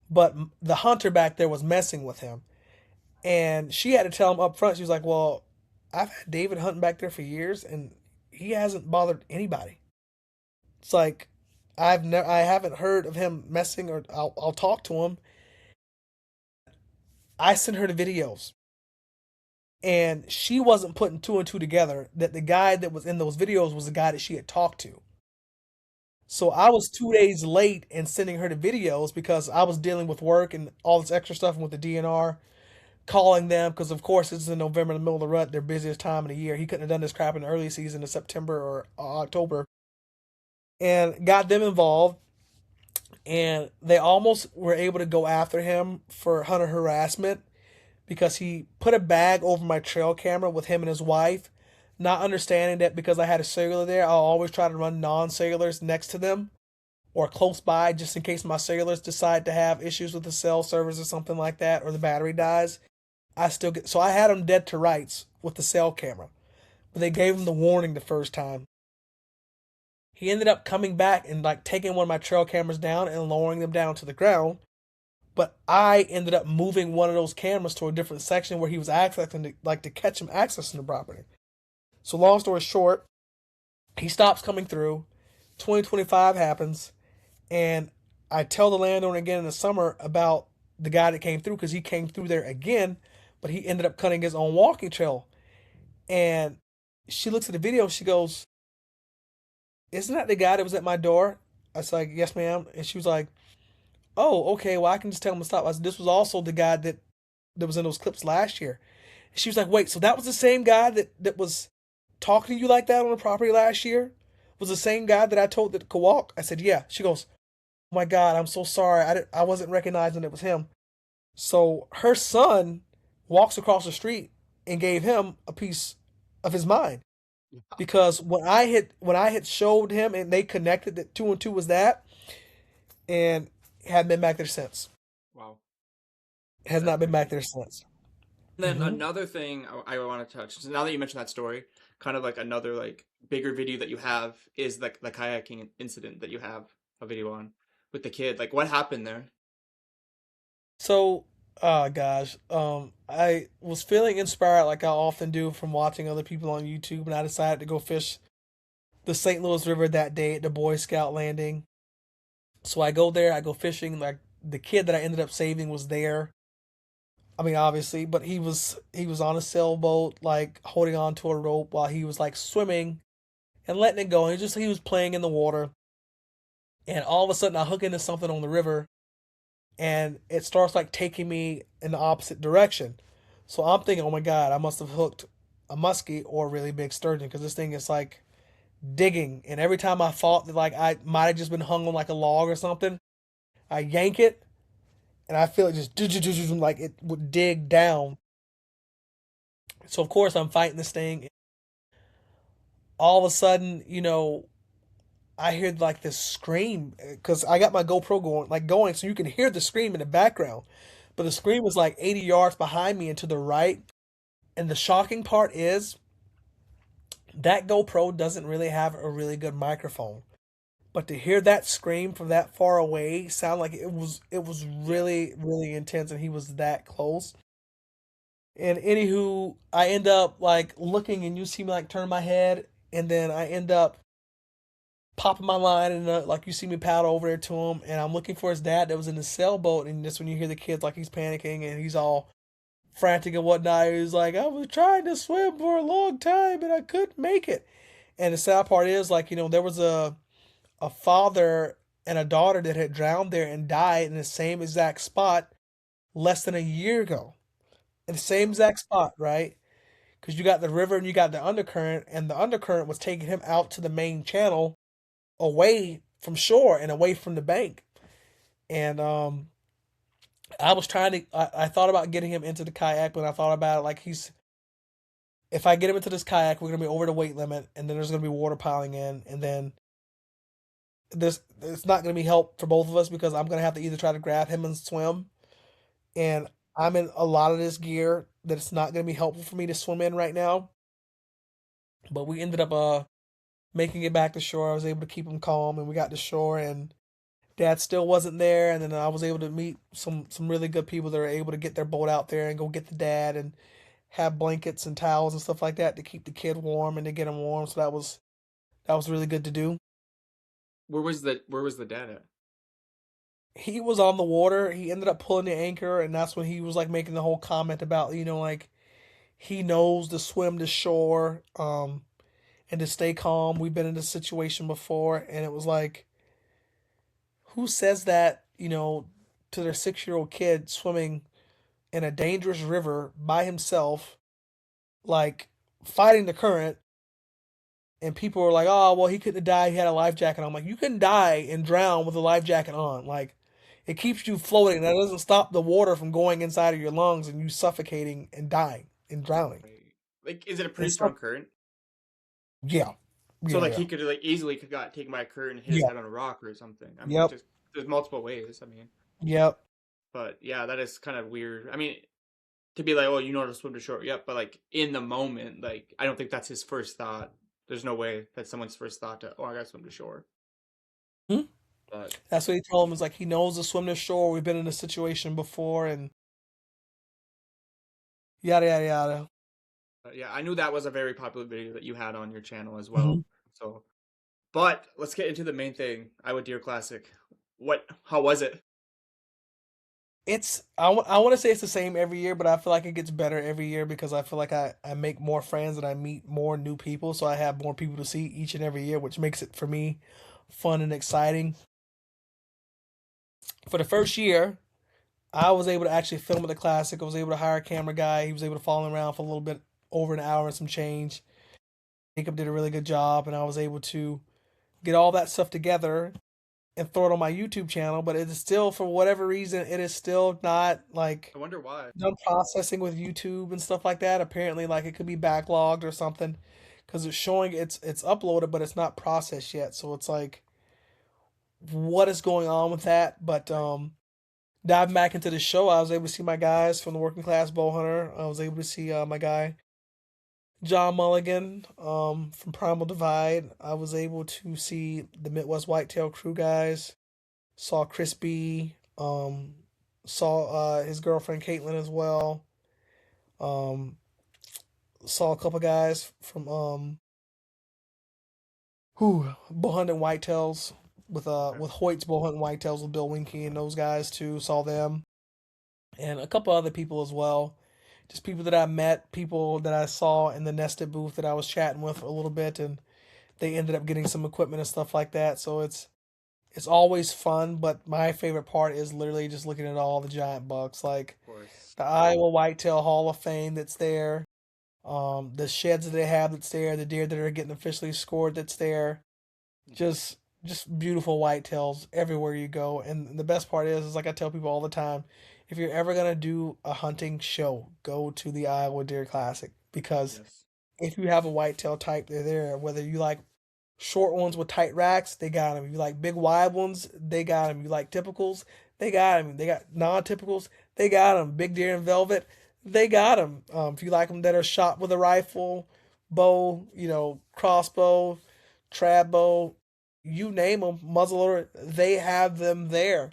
but the hunter back there was messing with him. And she had to tell him up front. She was like, well, I've had David hunting back there for years, and he hasn't bothered anybody. It's like, I haven't heard of him messing, or I'll talk to him. I sent her the videos, and she wasn't putting two and two together that the guy that was in those videos was the guy that she had talked to. So I was 2 days late in sending her the videos because I was dealing with work and all this extra stuff and with the DNR, calling them because of course it's in November, in the middle of the rut, their busiest time of the year. He couldn't have done this crap in the early season of September or October, and got them involved. And they almost were able to go after him for hunter harassment because he put a bag over my trail camera with him and his wife, not understanding that because I had a cellular there, I'll always try to run non-cellulars next to them or close by just in case my cellulars decide to have issues with the cell service or something like that, or the battery dies. I still get, so I had him dead to rights with the cell camera, but they gave him the warning the first time. He ended up coming back and like taking one of my trail cameras down and lowering them down to the ground. but I ended up moving one of those cameras to a different section where he was accessing to catch him accessing the property. So long story short, he stops coming through. 2025 happens, and I tell the landowner again in the summer about the guy that came through because he came through there again, but he ended up cutting his own walking trail. And she looks at the video. She goes, "Isn't that the guy that was at my door?" I was like, "Yes, ma'am." And she was like, "Oh, okay. Well, I can just tell him to stop." I said, "This was also the guy that was in those clips last year." And she was like, "Wait, so that was the same guy that was talking to you like that on the property last year? Was the same guy that I told that could walk?" I said, "Yeah." She goes, "Oh my God, I'm so sorry. I wasn't recognizing it was him." So her son walks across the street and gave him a piece of his mind because when I had showed him and they connected that two and two was that, and hadn't been back there since. Wow, Has that's not been back crazy. there since. And then Hmm. another thing I want to touch. So now that you mentioned that story, kind of like another like bigger video that you have is like the kayaking incident that you have a video on with the kid. Like what happened there? So, oh gosh, I was feeling inspired like I often do from watching other people on YouTube, and I decided to go fish the St. Louis River that day at the Boy Scout landing. So I go there, I go fishing. Like the kid that I ended up saving was there. I mean, obviously, but he was on a sailboat, like holding on to a rope while he was like swimming and letting it go. And he was playing in the water, and all of a sudden I hook into something on the river, and it starts like taking me in the opposite direction. So I'm thinking, oh my god, I must have hooked a muskie or a really big sturgeon because this thing is like digging. And every time I thought that like I might have just been hung on like a log or something, I yank it and I feel it just like it would dig down. So of course I'm fighting this thing. All of a sudden, I hear like this scream because I got my GoPro going, so you can hear the scream in the background. But the scream was like 80 yards behind me and to the right. And the shocking part is that GoPro doesn't really have a really good microphone. But to hear that scream from that far away sound like it was Yeah. really, really intense and he was that close. And anywho, I end up like looking and you see me like turn my head and then I end up popping my line and like you see me paddle over there to him and I'm looking for his dad that was in the sailboat and that's when you hear the kids like he's panicking and he's all frantic and whatnot. He's like, I was trying to swim for a long time and I couldn't make it. And the sad part is, like, there was a father and a daughter that had drowned there and died in the same exact spot less than a year ago. In the same Wow. exact spot, right? Because you got the river and you got the undercurrent, and the undercurrent was taking him out to the main channel away from shore and away from the bank. And I was trying to, I thought about getting him into the kayak, but I thought about it like if I get him into this kayak, we're gonna be over the weight limit, and then there's gonna be water piling in, and then there's it's not gonna be help for both of us because I'm gonna have to either try to grab him and swim, and I'm in a lot of this gear that it's not gonna be helpful for me to swim in right now. But we ended up making it back to shore. I was able to keep him calm, and we got to shore, and Dad still wasn't there, and then I was able to meet some really good people that are able to get their boat out there and go get the dad and have blankets and towels and stuff like that to keep the kid warm and to get him warm. So that was really good to do. Where was the dad at? He was on the water. He ended up pulling the anchor, and that's when he was like making the whole comment about like he knows to swim to shore, and to stay calm. We've been in this situation before, and it was like, who says that to their 6 year old kid swimming in a dangerous river by himself, like fighting the current, and people are like, "Oh, well, he couldn't have died. He had a life jacket on." I'm like, you can die and drown with a life jacket on. Like, it keeps you floating. That doesn't stop the water from going inside of your lungs and you suffocating and dying and drowning. Right. Like, is it a And pretty so, strong current? yeah, So yeah, like yeah, he could like easily could got taken by a current and hit his yeah, head on a rock or something. I mean, yep, just there's multiple ways. I mean, yep. but yeah, that is kind of weird. I mean, to be like, oh, you know how to swim to shore, yep, but like in the moment, like I don't think that's his first thought. There's no way that's someone's first thought to, oh, I gotta swim to shore. Hmm? But That's what he told him. Is like he knows to swim to shore. We've been in this situation before, and yada yada yada. yeah, I knew that was a very popular video that you had on your channel as hmm well. So, but let's get into the main thing. Iowa Deer Classic. What? How was it? It's I want to say it's the same every year, but I feel like it gets better every year because I feel like I make more friends and I meet more new people, so I have more people to see each and every year, which makes it for me fun and exciting. For the first year, I was able to actually film at the classic. I was able to hire a camera guy. He was able to follow me around for a little bit over an hour and some change. Jacob did a really good job, and I was able to get all that stuff together and throw it on my YouTube channel. But it is still, for whatever reason, it is still not like I wonder why. done processing with YouTube and stuff like that. Apparently, like it could be backlogged or something because it's showing it's uploaded, but it's not processed yet. So it's like, what is going on with that? But Right. diving back into the show, I was able to see my guys from the Working Class Bow Hunter. I was able to see my guy John Mulligan from Primal Divide. I was able to see the Midwest Whitetail Crew guys. Saw Chris B. Saw his girlfriend Caitlin as well. Um, saw a couple guys from Bull Hunting Whitetails Okay. with Hoyt's Bull Hunting Whitetails with Bill Winky and those guys too. Saw them and a couple other people as well. Just people that I met, people that I saw in the nested booth that I was chatting with a little bit, and they ended up getting some equipment and stuff like that. So it's always fun, but my favorite part is literally just looking at all the giant bucks, like Of course. the Iowa Whitetail Hall of Fame that's there, the sheds that they have that's there, the deer that are getting officially scored that's there. Hmm. Just just beautiful whitetails everywhere you go. And the best part is like I tell people all the time, if you're ever gonna do a hunting show, go to the Iowa Deer Classic because Yes. if you have a whitetail type, they're there. Whether you like short ones with tight racks, they got them. You like big wide ones, they got them. You like typicals, they got them. They got non-typicals, they got them. Big deer in velvet, they got them. If you like them that are shot with a rifle, bow, crossbow, trad bow, you name them, muzzleloader, they have them there.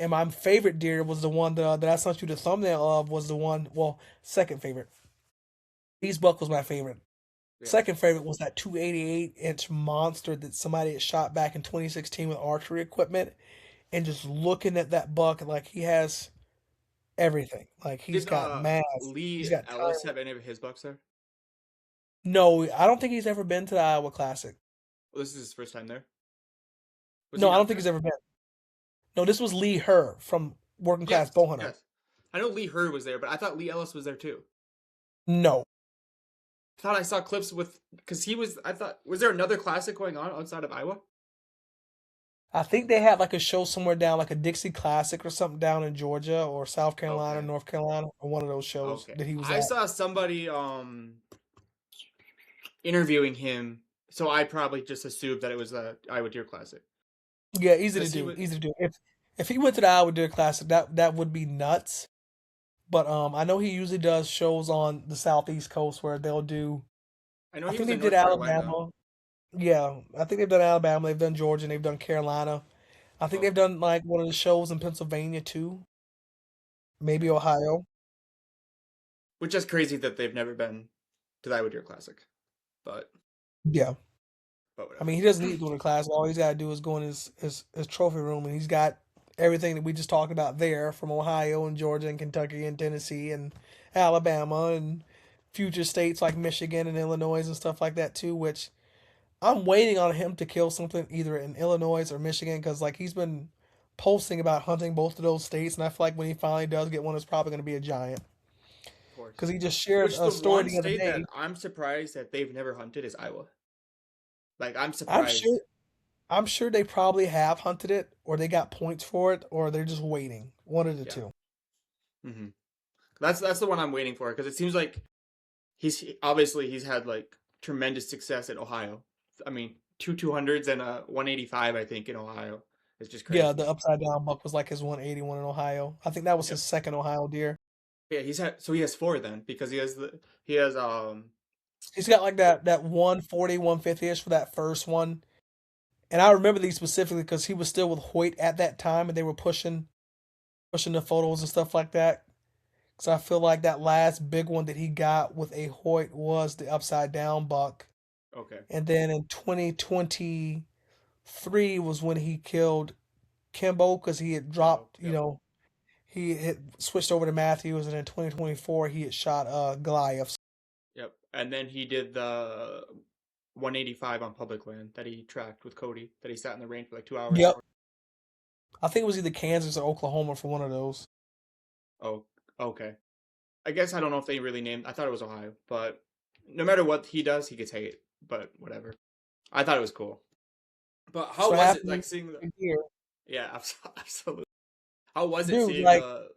And my favorite deer was the one that I sent you the thumbnail of. Was the one, well, second favorite. These buck was my favorite. Yeah. Second favorite was that 288-inch monster that somebody had shot back in 2016 with archery equipment. And just looking at that buck, like he has everything. Like he's Did got mass, he's Lee got Ellis timing. have any of his bucks there? No, I don't think he's ever been to the Iowa Classic. Well, this is his first time there. Was he No, I don't not think there? he's ever been. No, this was Lee Herr from Working Class Yes. Bowhunter. Yes. I know Lee Hurd was there, but I thought Lee Ellis was there too. No, I thought I saw clips with because he was. I thought was there another classic going on outside of Iowa? I think they had like a show somewhere down, like a Dixie Classic or something down in Georgia or South Carolina, Okay. North Carolina, or one of those shows Okay. that he was I at. saw somebody interviewing him, so I probably just assumed that it was a Iowa Deer Classic Yeah, easy to because he do, was. easy to do. If he went to the Iowa Deer Classic, that would be nuts. But I know he usually does shows on the southeast coast where they'll do. I know I he think was they in did North Carolina. Alabama. Yeah, I think they've done Alabama, they've done Georgia, and they've done Carolina. I think they've Okay. done like one of the shows in Pennsylvania too, maybe Okay. Ohio. Which is crazy that they've never been to the Iowa Deer Classic, but Yeah. I whatever. mean, he doesn't need to go to class. All he's got to do is go in his trophy room, and he's got everything that we just talked about there from Ohio and Georgia and Kentucky and Tennessee and Alabama and future states like Michigan and Illinois and stuff like that too. Which I'm waiting on him to kill something either in Illinois or Michigan because like he's been posting about hunting both of those states, and I feel like when he finally does get one, it's probably going to be a giant Of course. because he just shared Which a the story one the other state that day. I'm surprised that they've never hunted is Iowa. Like I'm I'm sure surprised. I'm sure they probably have hunted it, or they got points for it, or they're just waiting. One of the Yeah. two. Hmm. That's the one I'm waiting for because it seems like obviously he's had like tremendous success in Ohio. I mean, 200s and a 185 I think in Ohio. It's just Yeah, crazy. the upside down buck was like his 181 in Ohio. I think that was his Yep. second Ohio deer. Yeah, he has four then because he has He's got like that 140, 150 ish for that first one, And I remember these specifically because he was still with Hoyt at that time, and they were pushing the photos and stuff like that. Because I feel like that last big one that he got with a Hoyt was the upside down buck. Okay. And then in 2023 was when he killed Kimbo because he had Kimbo. dropped, Yep. he had switched over to Matthews, and in 2024 he had shot Goliath. Yep. And then he did the 185 on public land that he tracked with Cody. That he sat in the rain for like 2 hours Yep. for. I think it was either Kansas or Oklahoma for one of those. Oh, okay. I guess I don't know if they really named. I thought it was Ohio, but no matter what he does, he gets hate. But whatever. I thought it was cool. But That's how what was it happened like seeing the? here. Yeah, absolutely. How was it Dude, seeing like the?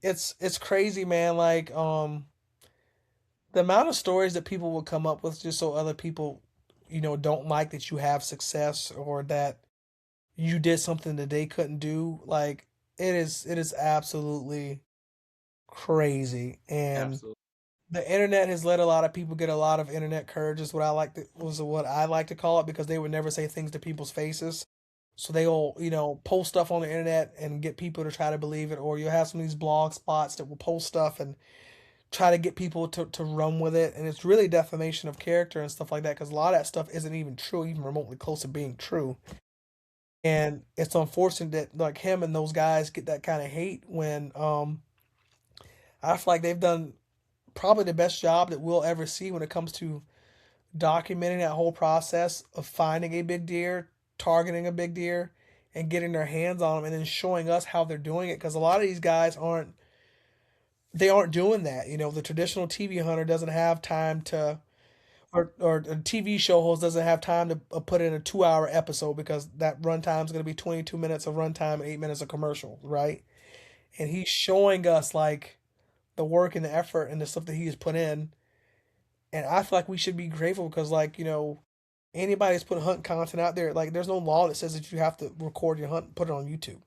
it's crazy, man. Like the amount of stories that people will come up with just so other people, don't like that you have success or that you did something that they couldn't do. Like it is absolutely crazy. And Absolutely. the internet has let a lot of people get a lot of internet courage is what I like to call it because they would never say things to people's faces. So they'll, post stuff on the internet and get people to try to believe it, or you'll have some of these blog spots that will post stuff and try to get people to run with it. And it's really defamation of character and stuff like that because a lot of that stuff isn't even true, even remotely close to being true. And it's unfortunate that like him and those guys get that kind of hate when I feel like they've done probably the best job that we'll ever see when it comes to documenting that whole process of finding a big deer, targeting a big deer, and getting their hands on them, and then showing us how they're doing it. Because a lot of these guys aren't doing that. The traditional TV hunter doesn't have time to, or a TV show host doesn't have time to put in a 2 hour episode because that runtime is going to be 22 minutes of runtime and 8 minutes of commercial, right? And he's showing us like the work and the effort and the stuff that he has put in. And I feel like we should be grateful because, like, anybody that's putting hunt content out there, like, there's no law that says that you have to record your hunt and put it on YouTube.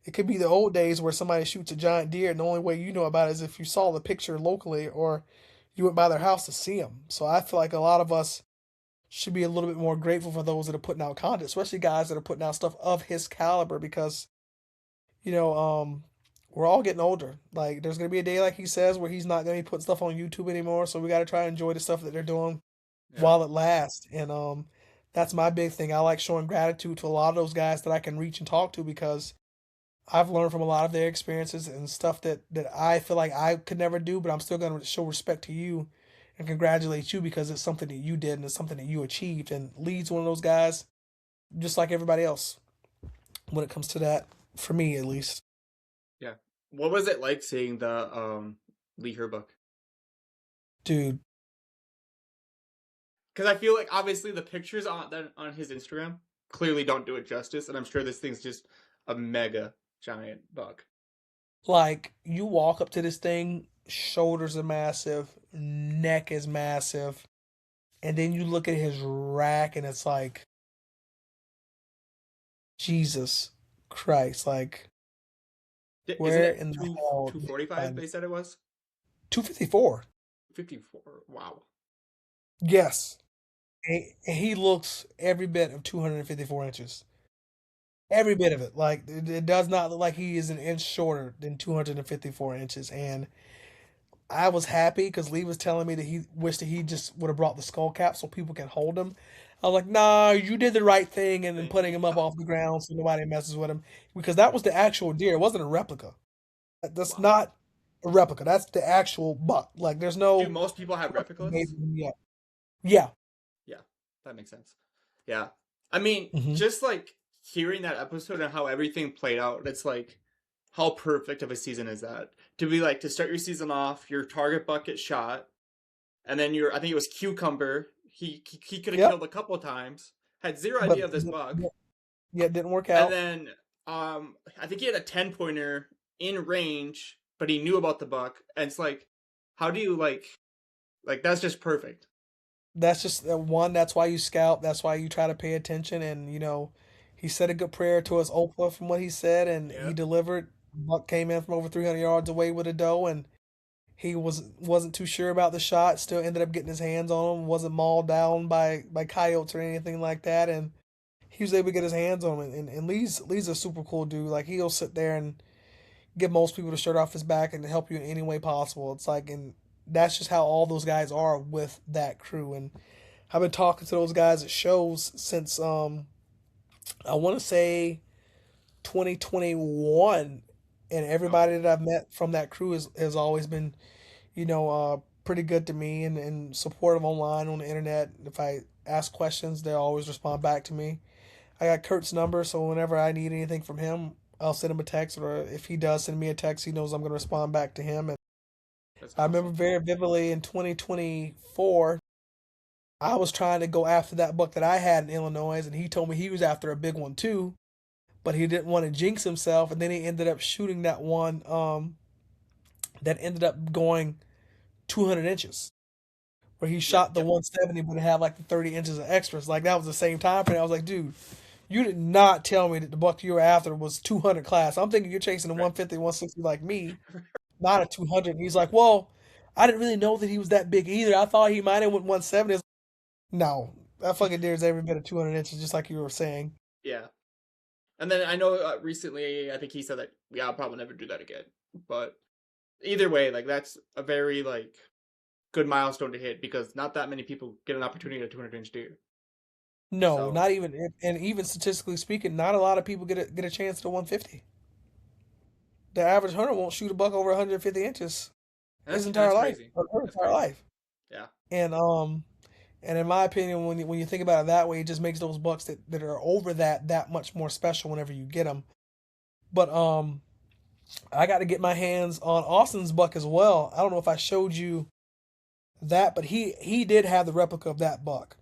It could be the old days where somebody shoots a giant deer, and the only way you know about it is if you saw the picture locally or you went by their house to see them. So I feel like a lot of us should be a little bit more grateful for those that are putting out content, especially guys that are putting out stuff of his caliber because, you know, um, we're all getting older. Like, there's going to be a day, like he says, where he's not going to be putting stuff on YouTube anymore. So we got to try and enjoy the stuff that they're doing Yeah. while it lasts. And that's my big thing. I like showing gratitude to a lot of those guys that I can reach and talk to because I've learned from a lot of their experiences and stuff that I feel like I could never do, but I'm still going to show respect to you and congratulate you because it's something that you did and it's something that you achieved. And Lee's one of those guys, just like everybody else, when it comes to that, for me at least. Yeah. What was it like seeing the Lee Her book? Dude, Because I feel like obviously the pictures on his Instagram clearly don't do it justice, and I'm sure this thing's just a mega giant buck. like you walk up to this thing, shoulders are massive, neck is massive, and then you look at his rack and it's like, Jesus Christ, like Isn't where it in the two hell two did forty you five? find They this? said it was 254. 54. Wow. Yes. And he looks every bit of 254 inches. Every bit of it. Like it does not look like he is an inch shorter than 254 inches. And I was happy because Lee was telling me that he wished that he just would have brought the skull cap so people can hold him. I was like, nah, you did the right thing and then putting him up Yeah. off the ground so nobody messes with him. Because that was the actual deer. It wasn't a replica. That's Wow. not a replica. That's the actual buck. Like there's Do no most people have made replicas? of him yet. Yeah. Yeah, that makes sense. Yeah. I mean, Hmm. just like hearing that episode and how everything played out, it's like how perfect of a season is that? To be like to start your season off, your target buck gets shot, and then I think it was Cucumber. He could have Yep. killed a couple times, had zero But idea of this buck, yeah, it didn't work and out. then I think he had a 10 pointer in range, but he knew about the buck, and it's like, how do you like that's just perfect. That's just one. That's why you scout. That's why you try to pay attention. And he said a good prayer to his Oprah from what he said, and he Yep. delivered. Buck came in from over 300 yards away with a doe, and he wasn't too sure about the shot. Still ended up getting his hands on him. Wasn't mauled down by coyotes or anything like that. And he was able to get his hands on him. And Lee's a super cool dude. Like he'll sit there and give most people the shirt off his back and help you in any way possible. It's like, and that's just how all those guys are with that crew. And I've been talking to those guys at shows since I want to say 2021, and Okay. everybody that I've met from that crew has always been, pretty good to me and supportive online on the internet. If I ask questions, they always respond back to me. I got Kurt's number, so whenever I need anything from him, I'll send him a text, or if he does send me a text, he knows I'm going to respond back to him. And That's I remember awesome. very vividly in 2024, I was trying to go after that buck that I had in Illinois, and he told me he was after a big one too, but he didn't want to jinx himself, and then he ended up shooting that one that ended up going 200 inches, where he Yep, shot the yep. 170, but it had like the 30 inches of extras. Like that was the same time frame. I was like, dude, you did not tell me that the buck you were after was 200 class. I'm thinking you're chasing a Right. 150, 160 like me, not a 200. And he's like, well, I didn't really know that he was that big either. I thought he might have went 170. No, that fucking deer is every bit of 200 inches, just like you were saying. Yeah. And then I know recently, I think he said that, yeah, I'll probably never do that again. But either way, like that's a very like good milestone to hit because not that many people get an opportunity at a 200-inch deer. No, So not even, and even statistically speaking, not a lot of people get a chance at a 150. The average hunter won't shoot a buck over 150 inches his and entire that's life crazy. or her That's entire crazy. life. Yeah. And and in my opinion, when you think about it that way, it just makes those bucks that are over that much more special whenever you get them. But I got to get my hands on Austin's buck as well. I don't know if I showed you that, but he did have the replica of that buck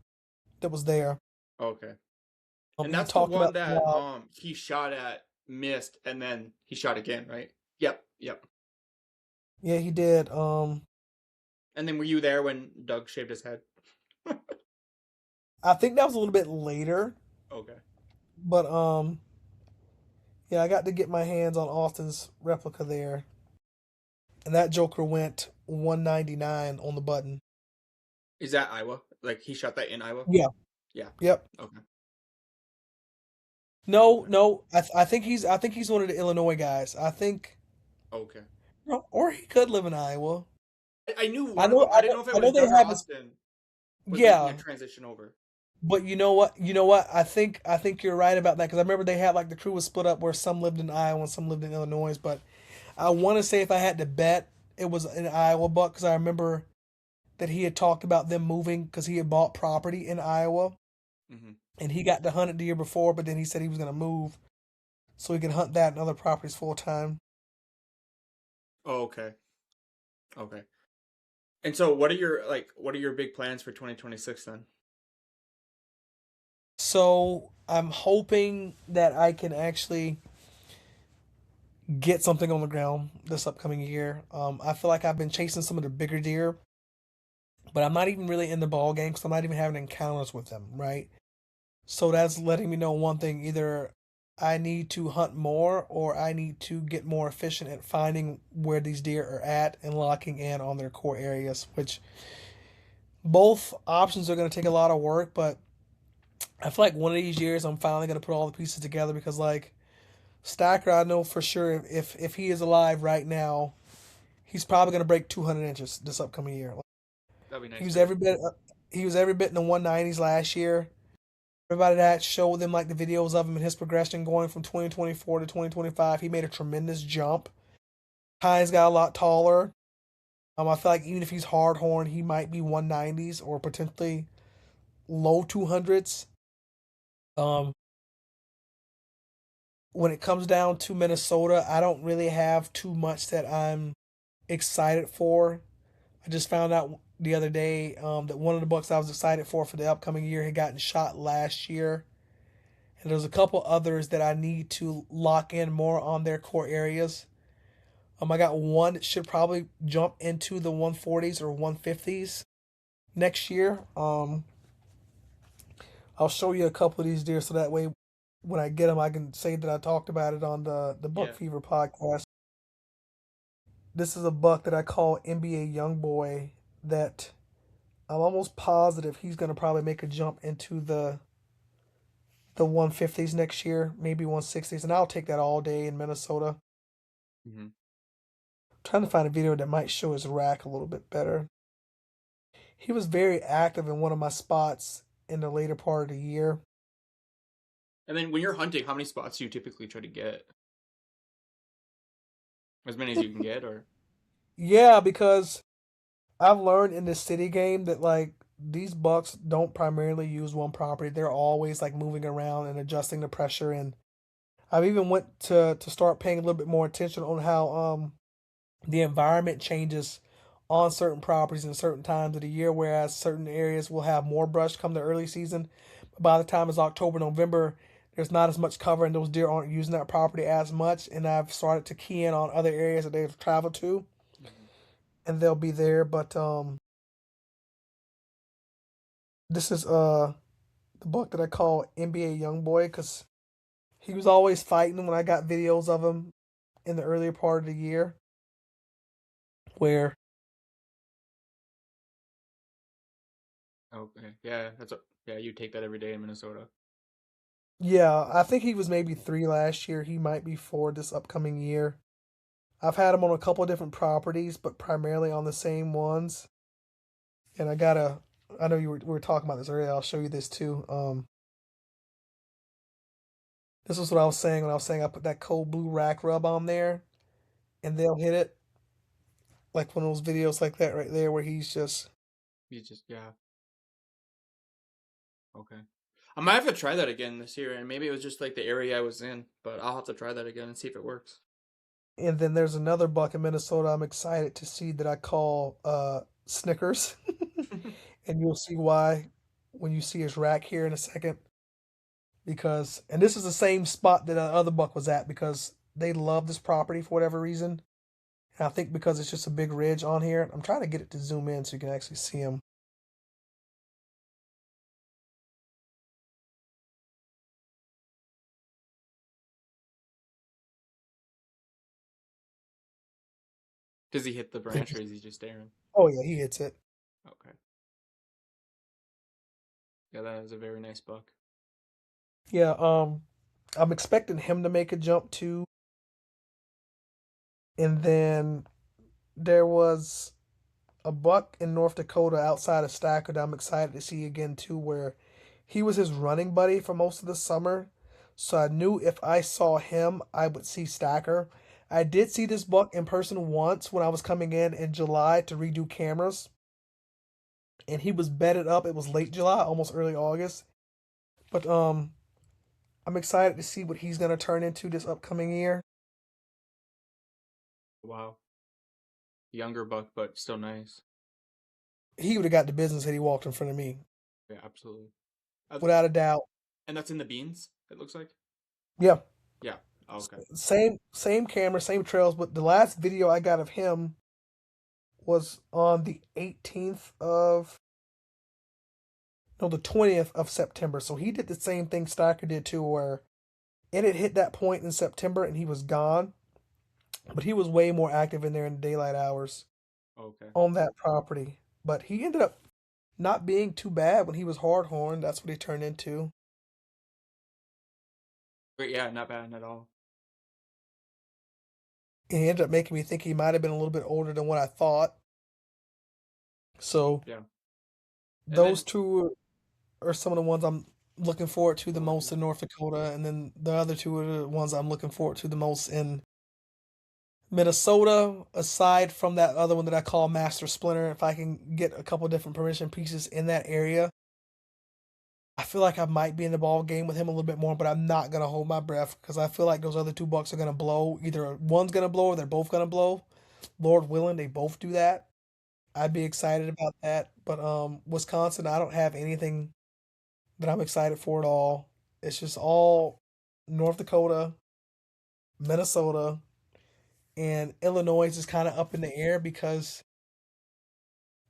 that was there. Okay. And He that's the talked one about the that wild. he shot at, missed, and then he shot again, right? Yep, yep. Yeah, he did. And then were you there when Doug shaved his head? I think that was a little bit later, Okay. but yeah, I got to get my hands on Austin's replica there, and that Joker went 199 on the button. Is that Iowa? Like he shot that in Iowa? Yeah. Yeah. Yep. Okay. No, Okay. no. I think he's one of the Illinois guys. I think, Okay. no, or he could live in Iowa. I knew I one of know. them. I didn't know if it I know was they Doug or have this. Austin was making a Yeah, transition over. but you know what? You know what? I think you're right about that because I remember they had like the crew was split up where some lived in Iowa and some lived in Illinois. But I want to say if I had to bet, it was an Iowa buck because I remember that he had talked about them moving because he had bought property in Iowa Hmm. and he got to hunt it the year before, but then he said he was going to move so he could hunt that and other properties full time. Oh, okay. Okay. And so what are your big plans for 2026 then? So I'm hoping that I can actually get something on the ground this upcoming year. I feel like I've been chasing some of the bigger deer, but I'm not even really in the ball game because I'm not even having encounters with them, right? So that's letting me know one thing: either I need to hunt more, or I need to get more efficient at finding where these deer are at and locking in on their core areas. Which both options are going to take a lot of work, but I feel like one of these years I'm finally going to put all the pieces together because like Stacker, I know for sure if he is alive right now, he's probably going to break 200 inches this upcoming year. That'd be He nice was too. every bit he was every bit in the 190s last year. Everybody that showed them like the videos of him and his progression going from 2024 to 2025, he made a tremendous jump. Ty's got a lot taller. I feel like even if he's hard horn, he might be 190s or potentially low 200s. Um, when it comes down to Minnesota, I don't really have too much that I'm excited for. I just found out the other day that one of the bucks I was excited for the upcoming year had gotten shot last year, and there's a couple others that I need to lock in more on their core areas. I got one that should probably jump into the 140s or 150s next year. I'll show you a couple of these deer so that way when I get them, I can say that I talked about it on the Buck Yeah. Fever podcast. This is a buck that I call NBA Youngboy that I'm almost positive he's going to probably make a jump into the the 150s next year, maybe 160s, and I'll take that all day in Minnesota. Hmm. Trying to find a video that might show his rack a little bit better. He was very active in one of my spots in the later part of the year. And then when you're hunting, how many spots do you typically try to get? As many as It, you can get, or yeah, because I've learned in this city game that like these bucks don't primarily use one property. They're always like moving around and adjusting the pressure. And I've even went to start paying a little bit more attention on how the environment changes on certain properties in certain times of the year, whereas certain areas will have more brush come the early season. But by the time it's October, November, there's not as much cover and those deer aren't using that property as much. And I've started to key in on other areas that they've traveled to Mhm. and they'll be there. But this is the buck that I call NBA Youngboy because he was always fighting when I got videos of him in the earlier part of the year where Okay, yeah, yeah. You take that every day in Minnesota. yeah, I think he was maybe 3 last year. He might be 4 this upcoming year. I've had him on a couple of different properties, but primarily on the same ones. And I know we were talking about this earlier. I'll show you this too. This is what I was saying when I was saying I put that cold blue rack rub on there, and they'll hit it like one of those videos like that right there where he's just You just yeah, okay. I might have to try that again this year, and maybe it was just like the area I was in, but I'll have to try that again and see if it works. and then there's another buck in Minnesota I'm excited to see that I call Snickers. And you'll see why when you see his rack here in a second. Because and this is the same spot that the other buck was at because they love this property for whatever reason. And I think because it's just a big ridge on here. I'm trying to get it to zoom in so you can actually see him. Does he hit the branch or is he just staring? Oh yeah, he hits it. Okay, yeah, that is a very nice buck. Yeah, I'm expecting him to make a jump too. And then there was a buck in North Dakota outside of Stacker that I'm excited to see again too, where he was his running buddy for most of the summer. So I knew if I saw him, I would see Stacker. I did see this buck in person once when I was coming in July to redo cameras, and he was bedded up. It was late July, almost early August. But I'm excited to see what he's gonna turn into this upcoming year. Wow, younger buck, but still nice. He would have got the business had he walked in front of me, Yeah, absolutely. without a doubt. And that's in the beans. It looks like. Yeah, Yeah. Oh, okay. same camera, same trails. But the last video I got of him was on the 18th of no, the 20th of September. So he did the same thing Stacker did too, where it had hit that point in September and he was gone. But he was way more active in there in the daylight hours Okay. on that property. But he ended up not being too bad when he was hard horn. That's what he turned into. But yeah, not bad at all. And he ended up making me think he might have been a little bit older than what I thought. So Yeah. And those then two are some of the ones I'm looking forward to the forward most to. in North Dakota, and then the other two are the ones I'm looking forward to the most in Minnesota. Aside from that other one that I call Master Splinter, if I can get a couple different permission pieces in that area, I feel like I might be in the ball game with him a little bit more, but I'm not gonna hold my breath because I feel like those other two bucks are gonna blow. Either one's gonna blow or they're both gonna blow. Lord willing, they both do that. I'd be excited about that. But Wisconsin, I don't have anything that I'm excited for at all. It's just all North Dakota, Minnesota, and Illinois is kind of up in the air because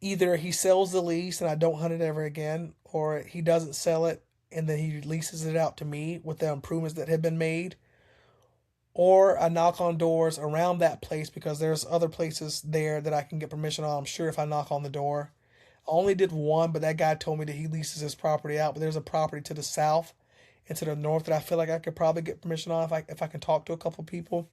either he sells the lease and I don't hunt it ever again, or he doesn't sell it and then he leases it out to me with the improvements that have been made, or I knock on doors around that place because there's other places there that I can get permission on. I'm sure if I knock on the door. I only did one, but that guy told me that he leases his property out. But there's a property to the south and to the north that I feel like I could probably get permission on if I can talk to a couple people.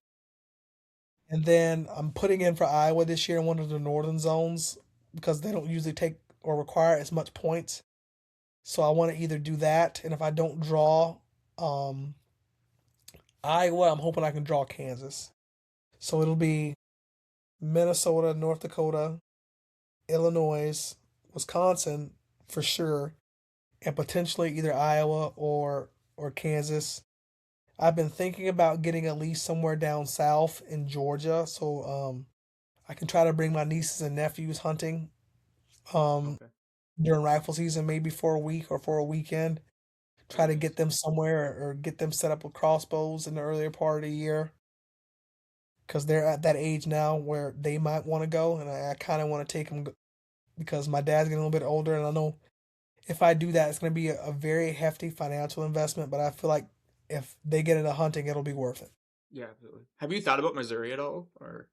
And then I'm putting in for Iowa this year in one of the northern zones because they don't usually take or require as much points. So I want to either do that, and if I don't draw um, Iowa, I'm hoping I can draw Kansas. So it'll be Minnesota, North Dakota, Illinois, Wisconsin for sure, and potentially either Iowa or Kansas. I've been thinking about getting at least somewhere down south in Georgia, so I can try to bring my nieces and nephews hunting um, Okay. during rifle season, maybe for a week or for a weekend. Try to Nice. get them somewhere or get them set up with crossbows in the earlier part of the year because they're at that age now where they might want to go, and I kind of want to take them because my dad's getting a little bit older, and I know if I do that, it's going to be a very hefty financial investment. But I feel like if they get into hunting, it'll be worth it. Yeah, absolutely. Have you thought about Missouri at all? Or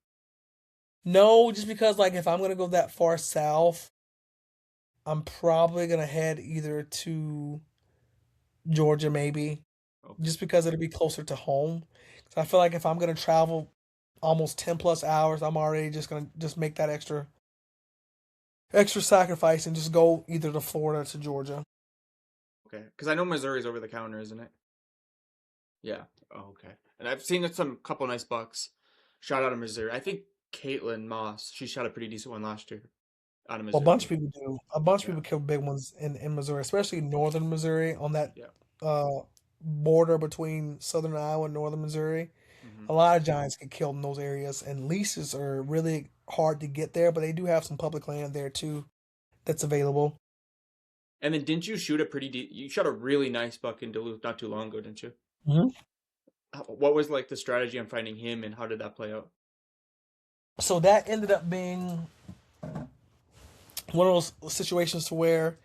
No, just because like if I'm going to go that far south, I'm probably going to head either to Georgia, maybe, okay. just because it'll be closer to home. So I feel like if I'm going to travel almost 10 plus hours, I'm already just going to just make that extra sacrifice and just go either to Florida or to Georgia. Okay. Because I know Missouri's over the counter, isn't it? Yeah. Oh, okay. And I've seen some couple nice bucks shot out of Missouri. I think Caitlin Moss, she shot a pretty decent one last year out of Well, a bunch of Missouri. people do. A bunch of Yeah. people kill big ones in Missouri, especially northern Missouri on that Yeah. uh, border between southern Iowa and northern Missouri. Hmm. A lot of giants get killed in those areas, and leases are really hard to get there, but they do have some public land there too that's available. And then didn't you shoot a you shot a really nice buck in Duluth not too long ago, didn't you? Mhm. What was like the strategy on finding him and how did that play out? So that ended up being one of those situations to where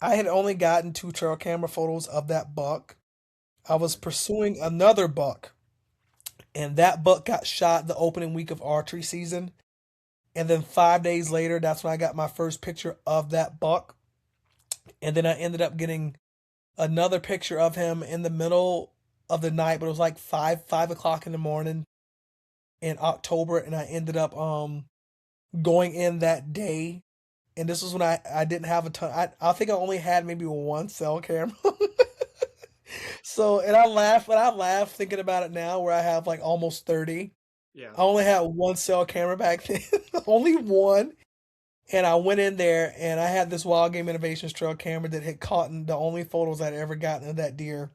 I had only gotten two trail camera photos of that buck. I was Okay. pursuing another buck, and that buck got shot the opening week of archery season. And then 5 days later, that's when I got my first picture of that buck. And then I ended up getting another picture of him in the middle of the night, but it was like five o'clock in the morning in October, and I ended up going in that day. And this was when I didn't have a ton. I think I only had maybe one cell camera. So and I laugh thinking about it now where I have like almost 30. Yeah. I only had one cell camera back then. Only one. And I went in there and I had this Wild Game Innovations trail camera that had caught the only photos I'd ever gotten of that deer.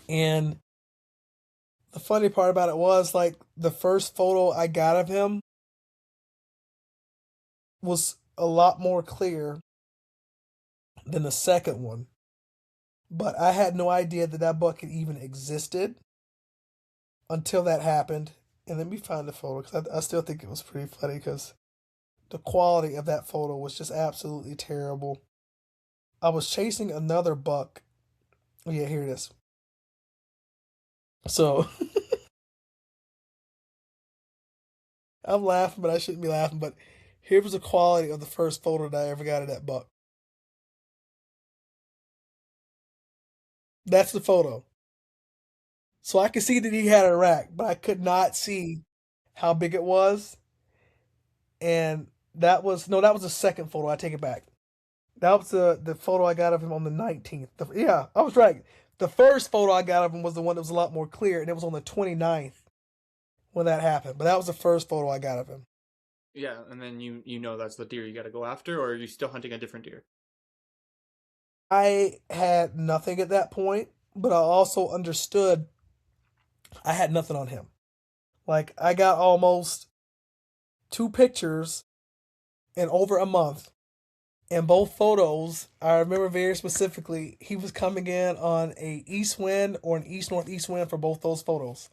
And the funny part about it was like the first photo I got of him was a lot more clear than the second one. But I had no idea that that buck had even existed until that happened. And let me find the photo because I still think it was pretty funny because the quality of that photo was just absolutely terrible. I was chasing another buck. Oh, yeah, here it is. So I'm laughing, but I shouldn't be laughing. But here was the quality of the first photo that I ever got of that buck. That's the photo. So I could see that he had a rack, but I could not see how big it was. And that was no, that was the second photo. I take it back. That was the photo I got of him on the 19th. Yeah, I was right. The first photo I got of him was the one that was a lot more clear, and it was on the 29th when that happened. But that was the first photo I got of him. Yeah, and then you know that's the deer you got to go after, or are you still hunting a different deer? I had nothing at that point, but I also understood I had nothing on him. Like I got almost two pictures in over a month. And both photos, I remember very specifically, he was coming in on a east wind or an east northeast wind for both those photos.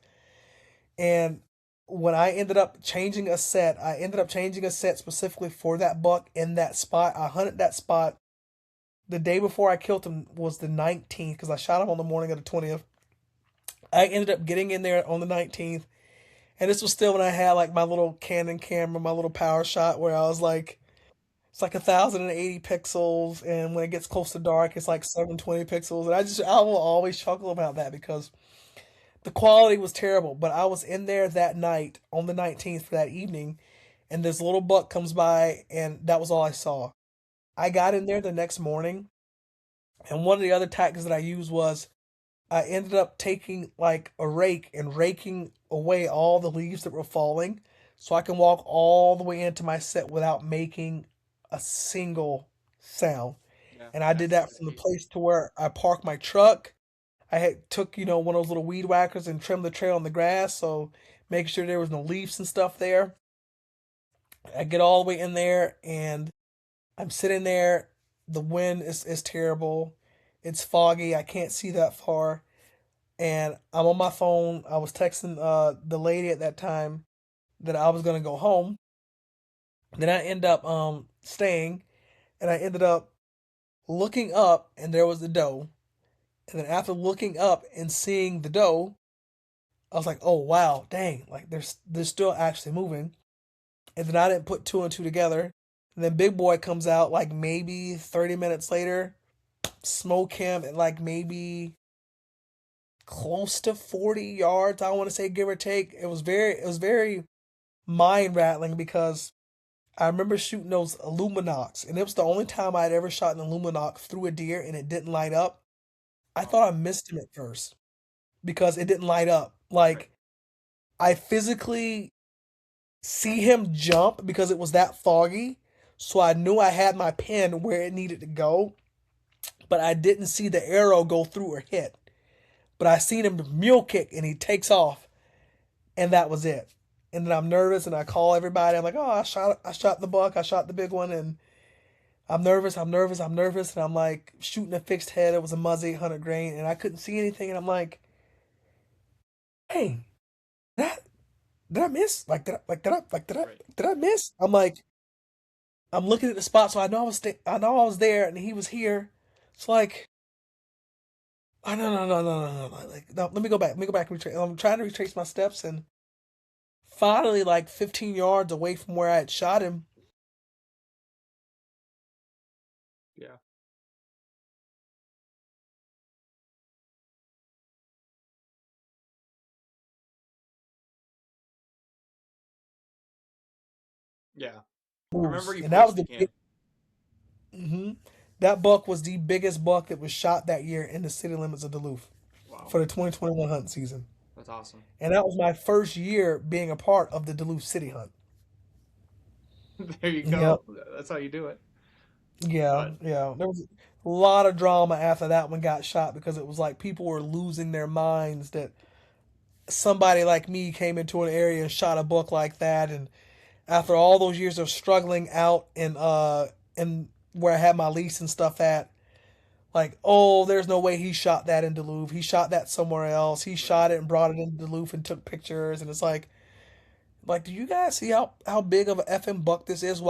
And when I ended up changing a set, I ended up changing a set specifically for that buck in that spot. I hunted that spot the day before I killed him was the 19th because I shot him on the morning of the 20th. I ended up getting in there on the 19th, and this was still when I had like my little Canon camera, my little power shot, where I was like It's like 1080 pixels, and when it gets close to dark, it's like 720 pixels. And I will always chuckle about that because the quality was terrible. But I was in there that night on the 19th for that evening, and this little buck comes by, and that was all I saw. I got in there the next morning, and one of the other tactics that I used was I ended up taking like a rake and raking away all the leaves that were falling so I can walk all the way into my set without making a single sound. Yeah, And I did that's that the from the key. place to where I parked my truck. I had took, one of those little weed whackers and trimmed the trail in the grass, so making sure there was no leaves and stuff there. I get all the way in there and I'm sitting there. The wind is terrible. It's foggy. I can't see that far. And I'm on my phone. I was texting the lady at that time that I was gonna go home. Then I end up staying, and I ended up looking up, and there was the doe. And then after looking up and seeing the doe, I was like, "Oh wow, dang! Like they're still actually moving." And then I didn't put two and two together. And then Big Boy comes out like maybe 30 minutes later, smoke him at like maybe close to 40 yards. I want to say give or take. It was very mind rattling because I remember shooting those Illuminox, and it was the only time I'd ever shot an Illuminox through a deer and it didn't light up. I Oh, thought I missed him at first because it didn't light up. right. Like I physically see him jump because it was that foggy, so I knew I had my pin where it needed to go, but I didn't see the arrow go through or hit. But I seen him mule kick and he takes off, and that was it. And then I'm nervous and I call everybody. I'm like, "Oh, I shot the buck. I shot the big one." And I'm nervous, and I'm like shooting a fixed head. It was a Muzzy 100 grain, and I couldn't see anything. And I'm like, "Hey, that did I miss? Right. Did I miss?" I'm looking at the spot, so I know I was there, and he was here. It's like, oh no no no no no no! Like, no, let me go back. Let me go back and retrace. I'm trying to retrace my steps, and finally, like 15 yards away from where I had shot him, Yeah. Yeah. I remember moves, you and that was posting the him. hmm that buck was the biggest buck that was shot that year in the city limits of Duluth Wow. for the 2021 hunting season. That's awesome. And that was my first year being a part of the Duluth City Hunt. There you Yep. go. That's how you do it. Yeah, But yeah. There was a lot of drama after that one got shot because it was like people were losing their minds that somebody like me came into an area and shot a buck like that. And after all those years of struggling out in where I had my lease and stuff at, like, oh, there's no way he shot that in Duluth. He shot that somewhere else. He right. shot it and brought it into Duluth and took pictures. And it's like, do you guys see how big of a effing buck this is?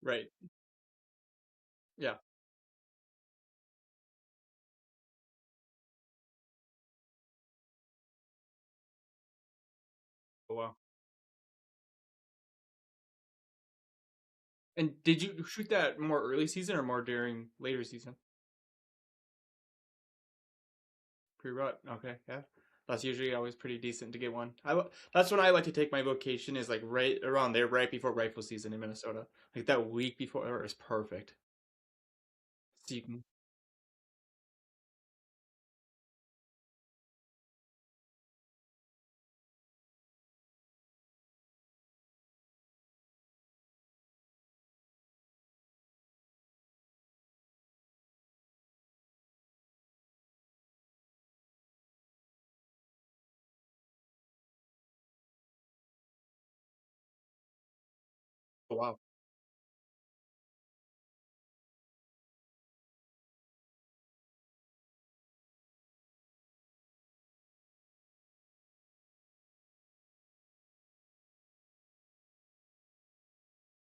Right. Yeah. Oh, wow. And did you shoot that more early season or more during later season? Pre-rut. Okay, yeah. That's usually always pretty decent to get one. That's when I like to take my vacation is like right around there, right before rifle season in Minnesota. Like that week before is perfect. So you can, oh wow.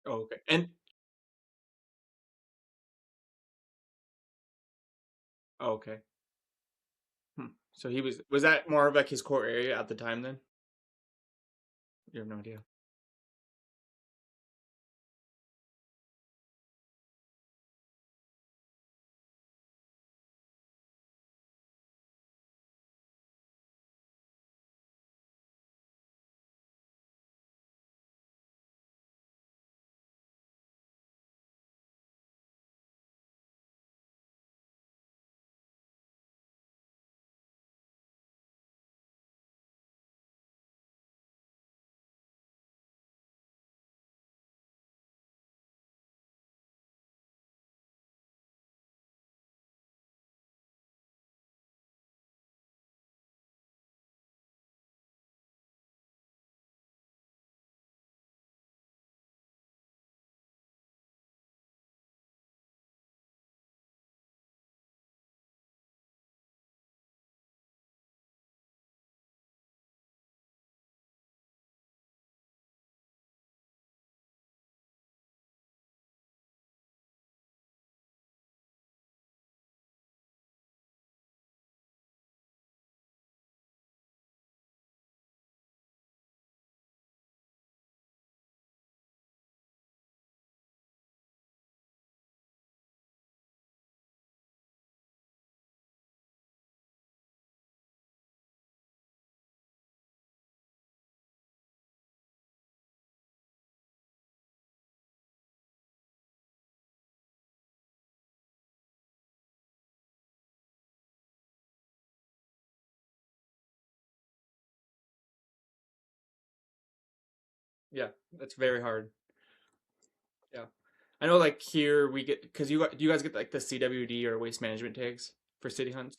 Oh, okay. And oh, okay. Hmm. So he was that more of like his core area at the time then? You have no idea. Yeah, that's very hard. Yeah. I know like here we get because do you guys get like the CWD or waste management tags for city hunts?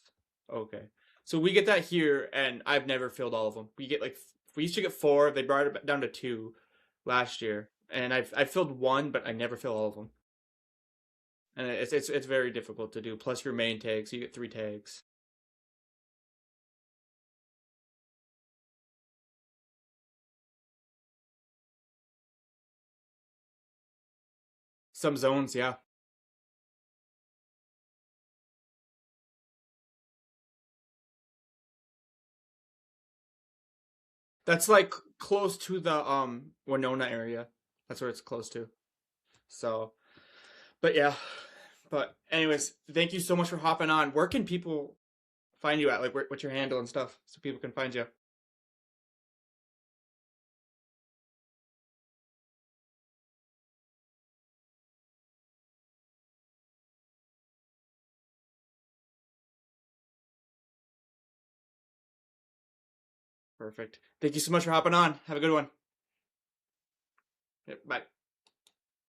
Okay. So we get that here and I've never filled all of them. We get like we used to get four, they brought it down to two last year. And I filled one, but I never fill all of them. And it's very difficult to do. Plus your main tags, you get three tags. Some zones, yeah. That's like close to the Winona area. That's where it's close to. So, but yeah. But anyways, thank you so much for hopping on. Where can people find you at? Like, what's your handle and stuff, so people can find you? Perfect. Thank you so much for hopping on. Have a good one. Yep, bye.